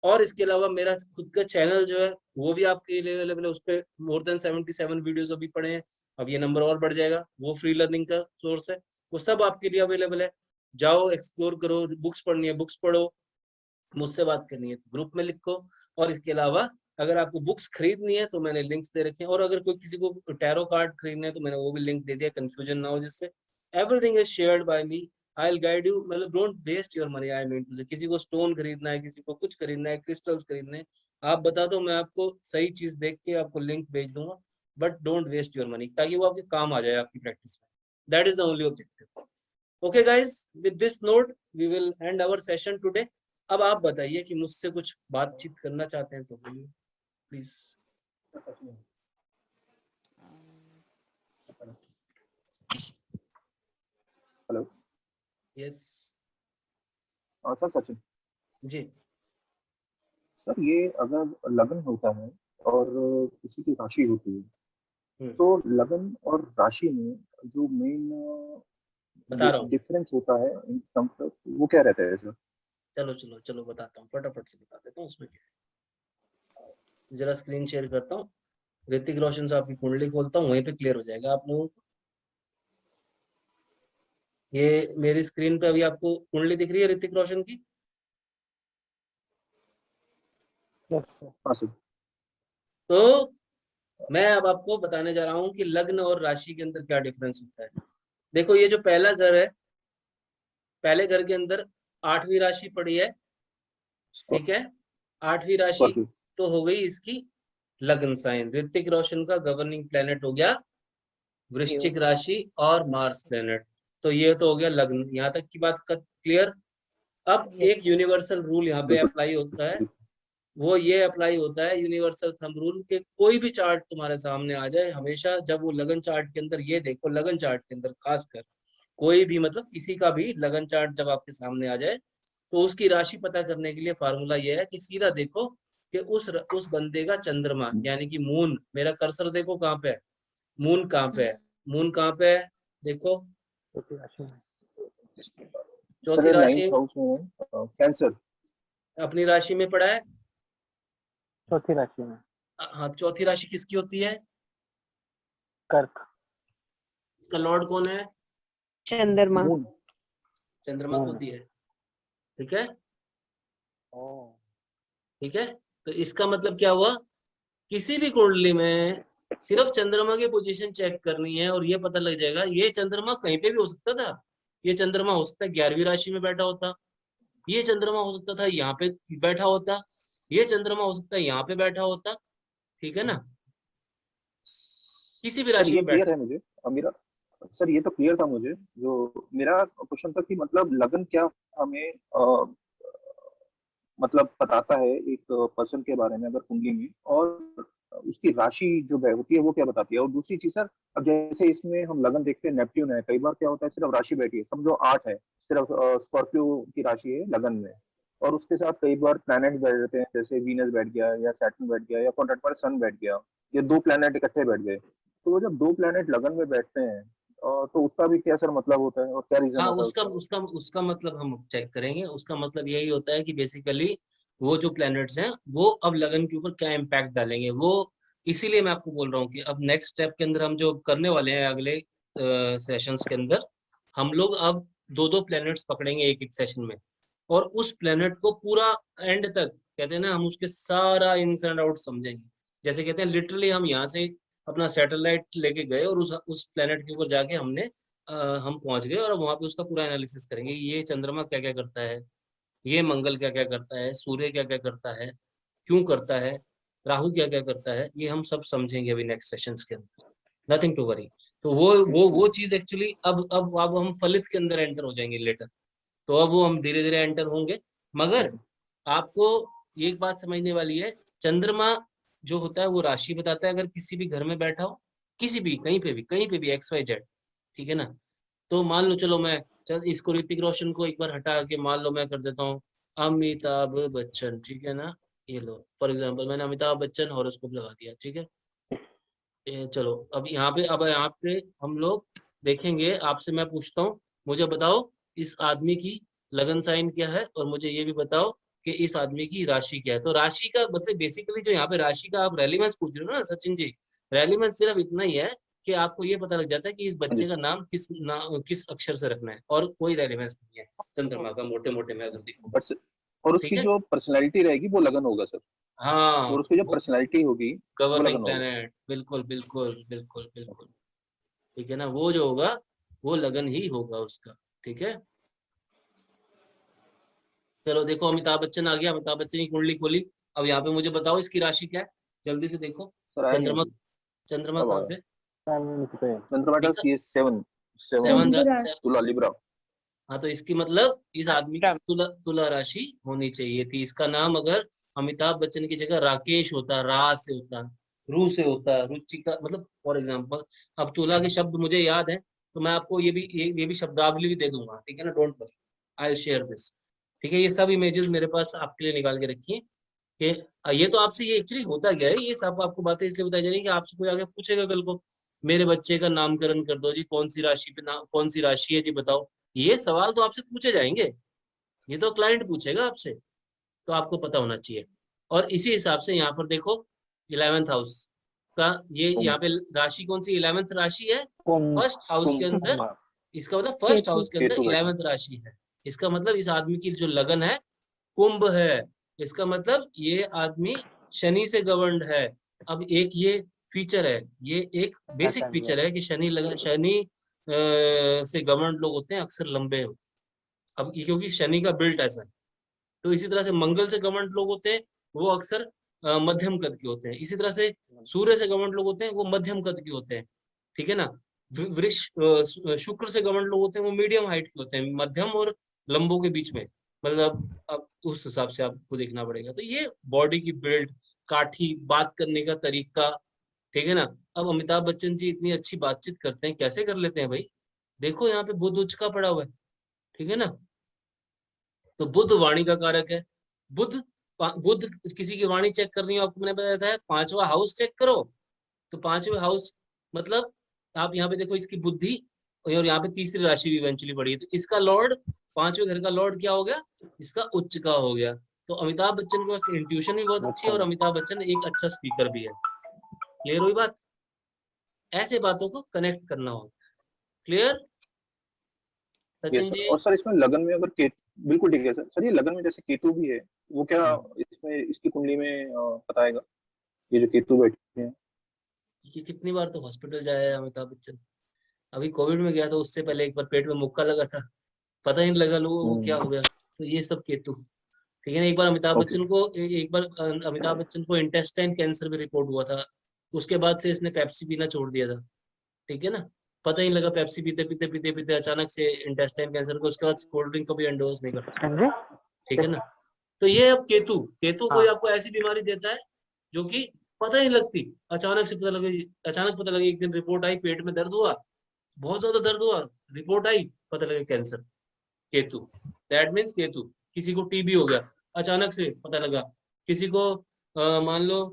और इसके अलावा मेरा खुद का चैनल जो है वो भी आपके लिए अवेलेबल है। उस पर मोर देन 77 वीडियोस अभी पड़े हैं। अब ये नंबर और बढ़ जाएगा। वो फ्री लर्निंग का सोर्स है, वो सब आपके लिए अवेलेबल है। जाओ, एक्सप्लोर करो। बुक्स पढ़नी है बुक्स पढ़ो, मुझसे बात करनी है ग्रुप में लिखो। और इसके अलावा अगर आपको बुक्स खरीदनी है तो मैंने लिंक्स दे रखे हैं। और अगर कोई किसी को टैरो कार्ड खरीदना है तो मैंने वो भी लिंक दे दिया, कंफ्यूजन ना हो जिससे। Everything is shared by me, I will guide you. मतलब don't waste your money, I mean to say. किसी को स्टोन खरीदना है, किसी को कुछ खरीदना है, क्रिस्टल्स खरीदने हैं, आप बता दो, मैं आपको सही चीज देख के आपको लिंक भेज दूंगा। But don't waste your money, ताकि वो आपके काम आ जाए आपकी प्रैक्टिस में। That is the only objective. Okay guys, with this note we will end our session today. अब आप बताइए कि मुझसे कुछ बातचीत करना चाहते हैं तो बोलिए please. Hello. Yes sir Sachin. जी। सर ये अगर लगन होता है और किसी की राशि होती है, हम्म। तो लगन और राशि में जो मेन बता रहा हूँ, डिफरेंस होता है इन टर्म्स ऑफ, वो क्या रहता है सर? चलो चलो चलो बताता हूँ, फटाफट से बता देता हूँ। उसमें क्या है, जरा स्क्रीन शेयर करता हूँ। ऋतिक रोशन से आपकी कुंडली खोलता हूँ, वहीं पे क्लियर हो जाएगा आप लोगों को। ये मेरी स्क्रीन पे अभी आपको कुंडली दिख रही है ऋतिक रोशन की? Yes sir. हाँ सर। तो मैं अब आपको बताने जा रहा हूँ कि लग्न और राशि के अंदर क्या डिफरेंस होता है। देखो, ये जो पहला घर है, पहले घर के अंदर 8वीं राशि पड़ी है, ठीक है। 8वीं राशि स्कॉर्पियो। तो हो गई इसकी लग्न साइन। ऋतिक रोशन का गवर्निंग प्लेनेट हो गया वृश्चिक राशि और मार्स प्लेनेट। तो ये तो हो गया लग्न, यहाँ तक की बात क्लियर। अब एक यूनिवर्सल रूल यहाँ पे बिल्कुल। अप्लाई होता है, वो ये अप्लाई होता है यूनिवर्सल थंब रूल के। कोई भी चार्ट तुम्हारे सामने आ जाए, हमेशा जब वो लगन चार्ट के अंदर, ये देखो लगन चार्ट के अंदर खासकर कोई भी, मतलब किसी का भी लगन चार्ट जब आपके सामने आ जाए, तो उसकी राशि पता करने के लिए फार्मूला ये है कि सीधा देखो कि उस बंदे का चंद्रमा यानी कि मून, मेरा कर्सर देखो कहाँ पे है, मून कहाँ पे है, मून कहाँ पे है, देखो छोटी राशि में। चौथी सर राशि 9th हाउस में कैंसर। अपनी राशि में पड़ा है। चौथी राशि में हाँ, चौथी राशि किसकी होती है? कर्क। इसका लॉर्ड कौन है? चंद्रमा। मून। चंद्रमा मून। होती है, ठीक है। ओह। ठीक है, तो इसका मतलब क्या हुआ, किसी भी कुंडली में सिर्फ चंद्रमा की पोजीशन चेक करनी है और ये पता लग जाएगा। ये चंद्रमा कहीं पे भी हो सकता था, ये चंद्रमा हो सकता है 11वीं राशि में बैठा होता, ये चंद्रमा हो सकता था यहाँ पे बैठा होता, ये चंद्रमा हो सकता है यहाँ पे बैठा होता, ठीक है ना, किसी भी सर राशि ये में बैठ क्लियर है सकता। मुझे। मेरा सर ये तो क्लियर था मुझे। जो मेरा क्वेश्चन था कि मतलब लगन क्या हमें मतलब बताता है एक पर्सन के बारे में अगर कुंडली में, और उसकी राशि जो होती है वो क्या बताती है? और दूसरी चीज सर, अब जैसे इसमें हम लगन देखते हैं नेपट्ट्यून है, कई बार क्या होता है सिर्फ राशि बैठी है, समझो 8 है, सिर्फ स्कॉर्पियो की राशि है लगन में, और उसके साथ कई बार प्लैनेट बैठ जाते हैं, जैसे वीनस बैठ गया या सैटर्न बैठ गया या कॉन्ट्रैक्ट पर सन बैठ गया, ये दो प्लैनेट इकट्ठे बैठ गए। तो वो जब दो प्लैनेट लगन में बैठते हैं तो उसका भी क्या सर मतलब होता है और क्या रीजन हाँ, होता है उसका उसका? उसका उसका मतलब हम चेक करेंगे। उसका मतलब यही होता है कि बेसिकली वो जो प्लैनेट्स हैं वो अब लगन के ऊपर क्या इम्पैक्ट डालेंगे वो। इसीलिए मैं आपको बोल रहा हूँ कि अब नेक्स्ट स्टेप के अंदर हम जो करने वाले हैं अगले सेशंस के अंदर, हम लोग अब दो दो प्लैनेट्स पकड़ेंगे एक एक सेशन में, और उस प्लैनेट को पूरा एंड तक, कहते हैं ना, हम उसके सारा इन्स एंड आउट समझेंगे। जैसे कहते हैं लिटरली हम यहाँ से अपना सैटेलाइट लेके गए और उस प्लैनेट के ऊपर जाके हम पहुंच गए और वहां पे उसका पूरा एनालिसिस करेंगे। ये चंद्रमा क्या क्या करता है, ये मंगल क्या क्या करता है, सूर्य क्या क्या करता है, क्यों करता है, राहु क्या क्या करता है, ये हम सब समझेंगे अभी नेक्स्ट सेशंस के अंदर। Nothing to worry. तो वो चीज एक्चुअली अब हम फलित के अंदर एंटर हो जाएंगे लेटर। तो अब वो हम धीरे धीरे एंटर होंगे। मगर आपको ये एक बात समझने वाली है, चंद्रमा जो होता है वो राशि बताता है अगर किसी भी घर में बैठा हो, किसी भी कहीं पे भी XYZ, ठीक है ना। तो मान लो, चलो मैं इसको ऋतिक रोशन को एक बार हटा के मान लो मैं कर देता हूँ अमिताभ बच्चन, ठीक है ना। ये लो फॉर एग्जांपल मैंने अमिताभ बच्चन हॉरोस्कोप लगा दिया, ठीक है। चलो अब यहाँ पे हम लोग देखेंगे। आपसे मैं पूछता हूँ, मुझे बताओ इस आदमी की लगन साइन क्या है, और मुझे ये भी बताओ कि इस आदमी की राशि क्या है। तो राशि का मतलब बेसिकली जो यहाँ पे राशि का आप रेलिवेंस पूछ रहे हो ना सचिन जी, रेलिवेंस सिर्फ इतना ही है कि आपको ये पता लग जाता है कि इस बच्चे का नाम किस अक्षर से रखना है, और कोई रेलिवेंस नहीं है चंद्रमा का, मोटे मोटे में अगर देखो। और उसकी जो पर्सनैलिटी रहेगी वो लगन होगा सर। हाँ, और उसकी जो पर्सनैलिटी होगी वो लगन गवर्निंग होगा। प्लैनेट, बिल्कुल बिल्कुल बिल्कुल बिल्कुल, ठीक है ना। वो जो होगा वो लगन ही होगा उसका, ठीक है। चलो देखो अमिताभ बच्चन आ गया, अमिताभ बच्चन की कुंडली खोली। अब यहाँ पे मुझे बताओ इसकी राशि क्या है, जल्दी से देखो। सर आया चंद्रमा, नहीं। चंद्रमा कहाँ पे? चंद्रमा का ये 7 तुला लिब्रा। हाँ, तो इसकी मतलब इस आदमी की तुला राशि होनी चाहिए थी। इसका नाम अगर अमिताभ बच्चन की जगह राकेश होता, रा से होता, रू से होता, रुचिका, मतलब फॉर एग्जाम्पल। अब तुला के शब्द मुझे याद है, तो मैं आपको ये भी शब्दावली दे दूंगा, ठीक है ना। Don't worry, I will share this, ठीक है। ये सब इमेजेस मेरे पास आपके लिए निकाल के रखिए कि ये तो आपसे, ये एक्चुअली होता क्या है, ये सब आपको बातें इसलिए बताई जा रही है कि आपसे कोई आगे पूछेगा कल को, मेरे बच्चे का नामकरण कर दो जी, कौन सी राशि पे कौन सी राशि है जी बताओ। ये सवाल तो आपसे पूछे जाएंगे, ये तो क्लाइंट पूछेगा आपसे, तो आपको पता होना चाहिए। और इसी हिसाब से यहाँ पर देखो 11th हाउस का ये यहाँ पे राशि कौन सी 11th राशि है, फर्स्ट हाउस के अंदर। इसका मतलब फर्स्ट हाउस के अंदर 11th राशि है। इसका मतलब इस आदमी की जो लगन है कुंभ है। इसका मतलब ये आदमी शनि से गवर्न्ड है। अब एक ये फीचर है, ये एक बेसिक फीचर है कि शनि से गवर्न्ड लोग होते हैं अक्सर लंबे होते हैं। अब क्योंकि शनि का बिल्ट ऐसा है, तो इसी तरह से मंगल से गवर्न्ड लोग होते हैं वो अक्सर मध्यम कद के होते हैं। इसी तरह से सूर्य से गवर्न्ड लोग होते हैं वो मध्यम कद के होते हैं, ठीक है ना। शुक्र से गवर्न्ड लोग होते हैं वो मीडियम हाइट के होते हैं, मध्यम और लंबों के बीच में। मतलब अब उस हिसाब से आपको देखना पड़ेगा। तो ये बॉडी की बिल्ड, काठी, बात करने का तरीका, ठीक है ना। अब अमिताभ बच्चन जी इतनी अच्छी बातचीत करते हैं, कैसे कर लेते हैं भाई? देखो यहाँ पे बुध उच्च का पड़ा हुआ है, ठीक है ना। तो बुध वाणी का कारक है। बुध बुध किसी की वाणी चेक करनी हो, आपको मैंने बताया था 5वां हाउस चेक करो। तो 5वें हाउस मतलब आप यहाँ पे देखो इसकी बुद्धि, और यहाँ पे तीसरी राशि भी इवेंचुअली बढ़ी है, तो इसका लॉर्ड 5वें घर का लॉर्ड क्या हो गया, इसका उच्च का हो गया। तो अमिताभ बच्चन के पास इंट्यूशन भी बहुत अच्छी है, और अमिताभ बच्चन एक अच्छा स्पीकर भी है। क्लियर हुई बात? ऐसे बातों को कनेक्ट करना होता है। क्लियर सचिन जी? और सर इसमें लगन में अगर केतु, बिल्कुल ठीक है सर। सर ये लगन में जैसे केतु भी है, वो क्या इसमें इसकी कुंडली में बताएगा, ये जो केतु बैठे हैं? कि कितनी बार तो हॉस्पिटल जाया है अमिताभ बच्चन। अभी कोविड में गया था, उससे पहले एक बार पेट में मुक्का लगा था, पता ही नहीं लगा लोगों को क्या हो गया। तो ये सब केतु, ठीक है ना। एक बार अमिताभ बच्चन को अमिताभ बच्चन को इंटेस्टाइन कैंसर में रिपोर्ट हुआ था। उसके बाद से इसने पेप्सी पीना छोड़ दिया था, ठीक है ना। पता ही नहीं लगा, पेप्सी पीते पीते पीते पीते अचानक से इंटेस्टाइन कैंसर को, उसके बाद कोल्ड ड्रिंक को भी एंडोर्स नहीं करता, ठीक है ना। तो ये अब केतु, केतु कोई आपको ऐसी बीमारी देता है जो कि पता ही नहीं लगती, अचानक पता लगे एक दिन रिपोर्ट आई, पेट में दर्द हुआ, बहुत ज्यादा दर्द हुआ, रिपोर्ट आई, पता लगे cancer. Ketu, that means Ketu. किसी को टीबी हो गया, अचानक से पता लगा। किसी को मान लो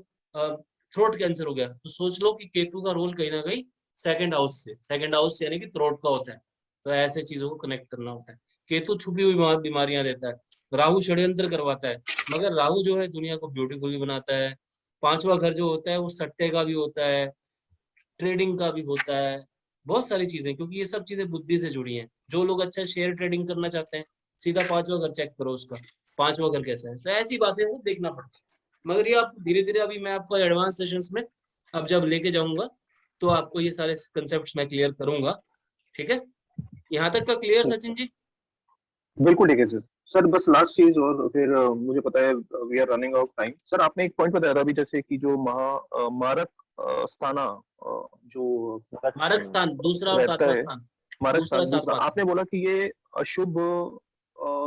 थ्रोट कैंसर हो गया, तो सोच लो कि केतु का रोल कहीं ना कहीं सेकंड हाउस से यानी कि थ्रोट का होता है। तो ऐसे चीजों को कनेक्ट करना होता है। केतु छुपी हुई बीमारियां देता है। राहु षड्यंत्र करवाता है, मगर राहु जो है दुनिया को ब्यूटीफुल भी बनाता है। 5वां घर जो होता है वो सट्टे का भी होता है, ट्रेडिंग का भी होता है, बहुत सारी चीजें, क्योंकि ये सब चीजें बुद्धि से जुड़ी हैं। जो लोग अच्छा शेयर ट्रेडिंग करना चाहते हैं, सीधा 5वां घर चेक करो उसका, 5वां घर कैसा है। तो ऐसी बातें वो देखना पड़ता है। मगर ये आप धीरे धीरे, अभी मैं आपको एडवांस सेशंस में अब जब लेके जाऊंगा तो आपको ये सारे कंसेप्ट मैं क्लियर करूंगा, ठीक है। यहाँ तक का क्लियर सचिन जी? बिल्कुल ठीक है सर। सर बस लास्ट चीज, और फिर मुझे पता है we are running out time. Sir आपने एक पॉइंट बताया था अभी, जैसे कि जो मारक स्थाना, जो मारक स्थान दूसरा और रहता 7वां है, स्थान, मारक दूसरा स्थान दूसरा, 7वां स्थान। आपने बोला कि ये अशुभ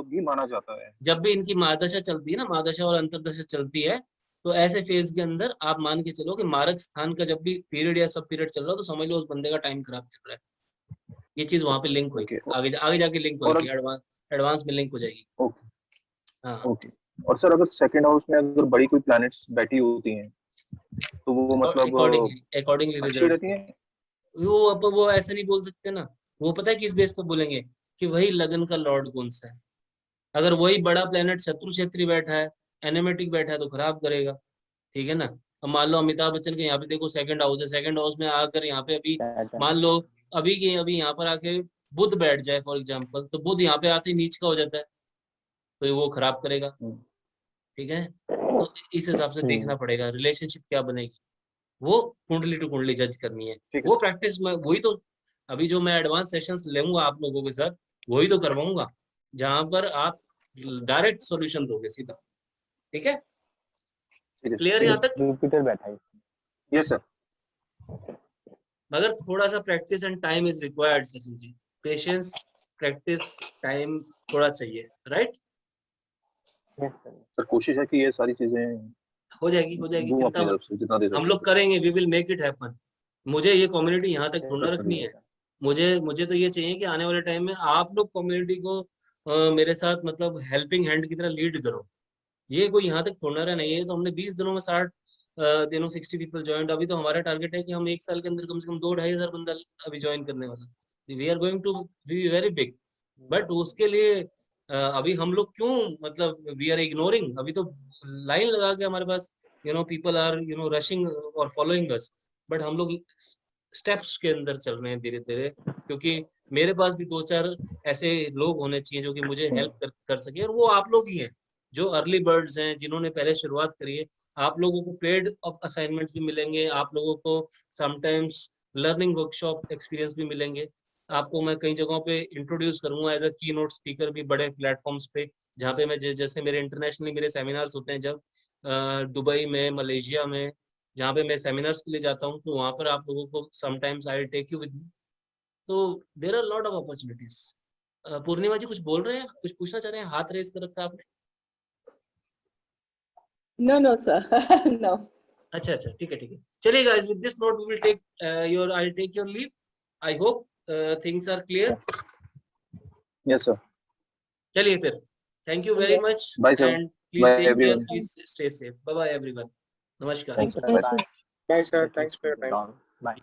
भी माना जाता है। जब भी इनकी महादशा चलती है ना, महादशा और अंतरदशा चलती है, तो ऐसे फेज के अंदर आप मान के चलो कि मारक स्थान का जब भी पीरियड या सब पीरियड चल रहा हो तो समझ लो उस बंदे का टाइम खराब चल रहा है। ये चीज वहां पे लिंक होगी, आगे जाके लिंक होगी, एडवांस में लिंक हो जाएगी। ओके हाँ ओके। और सर अगर सेकंड हाउस में अगर बड़ी कोई प्लैनेट्स बैठी होती हैं तो वो मतलब अकॉर्डिंगली अच्छी रिजल्ट्स रहती हैं? वो अब वो ऐसे नहीं बोल सकते ना, वो पता है किस बेस पर बोलेंगे कि वही लगन का लॉर्ड कौन सा है। अगर वही बड़ा प्लेनेट शत्रु क्षेत्री बैठा है, एनिमेटिक बैठा है तो खराब करेगा, ठीक है ना। अब मान लो अमिताभ बच्चन के यहाँ पे देखो सेकंड हाउस है, सेकंड हाउस में आकर यहाँ पे अभी मान लो अभी के अभी यहाँ पर आके बुध बैठ जाए फॉर एग्जाम्पल, तो बुध यहाँ पे आते ही नीच का हो जाता है, तो वो खराब करेगा, ठीक है। तो इस हिसाब से देखना पड़ेगा रिलेशनशिप क्या बनेगी, वो कुंडली टू कुंडली जज करनी है। वो प्रैक्टिस में वही तो अभी जो मैं एडवांस सेशंस लूंगा आप लोगों के साथ वही तो करवाऊंगा, जहां पर आप डायरेक्ट सॉल्यूशन दोगे सीधा, ठीक है। क्लियर यहाँ तक? जुपिटर बैठा है। Yes sir. मगर थोड़ा सा practice and time is required Sachin ji, patience, practice, time थोड़ा चाहिए, राइट। सर कोशिश है कि ये सारी चीजें हो जाएगी चिंता मत, हम लोग करेंगे, we will make it happen. मुझे ये कम्युनिटी यहाँ तक थोड़ा रखनी है, मुझे तो ये चाहिए कि आने वाले टाइम में आप लोग कम्युनिटी को मेरे साथ मतलब हेल्पिंग हैंड की तरह लीड करो। ये कोई यहाँ तक थोड़ा रहा नहीं है, तो हमने 20 दिनों में 60 दिनों 60 पीपल ज्वाइन। अभी तो हमारा टारगेट है कि हम एक साल के अंदर कम से कम 2-2.5 बंदा अभी ज्वाइन करने वाला। We are going to be very big, but उसके लिए अभी हम लोग क्यों मतलब वी आर इग्नोरिंग, अभी तो लाइन लगा के हमारे पास पीपल आर रशिंग और फॉलोइंग अस, बट हम लोग स्टेप्स के अंदर चल रहे हैं धीरे धीरे, क्योंकि मेरे पास भी 2-4 ऐसे लोग होने चाहिए जो कि मुझे हेल्प कर सके, और वो आप लोग ही हैं जो अर्ली बर्ड्स हैं, जिन्होंने पहले शुरुआत करी है। आप लोगों को पेड असाइनमेंट्स भी मिलेंगे, आप लोगों को समटाइम्स लर्निंग वर्कशॉप एक्सपीरियंस भी मिलेंगे। आपको मैं कई जगहों पे इंट्रोड्यूस करूंगा एज अ की नोट स्पीकर भी बड़े प्लेटफॉर्म्स पे, जहाँ पे मैं जैसे मेरे इंटरनेशनली मेरे सेमिनार्स होते हैं जब दुबई में, मलेशिया में, जहाँ पे मैं सेमिनार्स के लिए जाता हूँ, तो वहाँ पर आप लोगों को sometimes I will take you with me. तो there are lot of opportunities. Purnima ji कुछ बोल रहे हैं, कुछ पूछना चाह रहे हैं? हाथ रेस कर रखा है आपने। No, sir. No. अच्छा, ठीक है। चलिए guys, with this note we will take I take your leave. I hope things are clear. Yes sir. चलिए फिर, thank you very much and please take care, please stay safe. Bye bye everyone, नमस्कार। Bye sir, thanks for your time. Bye.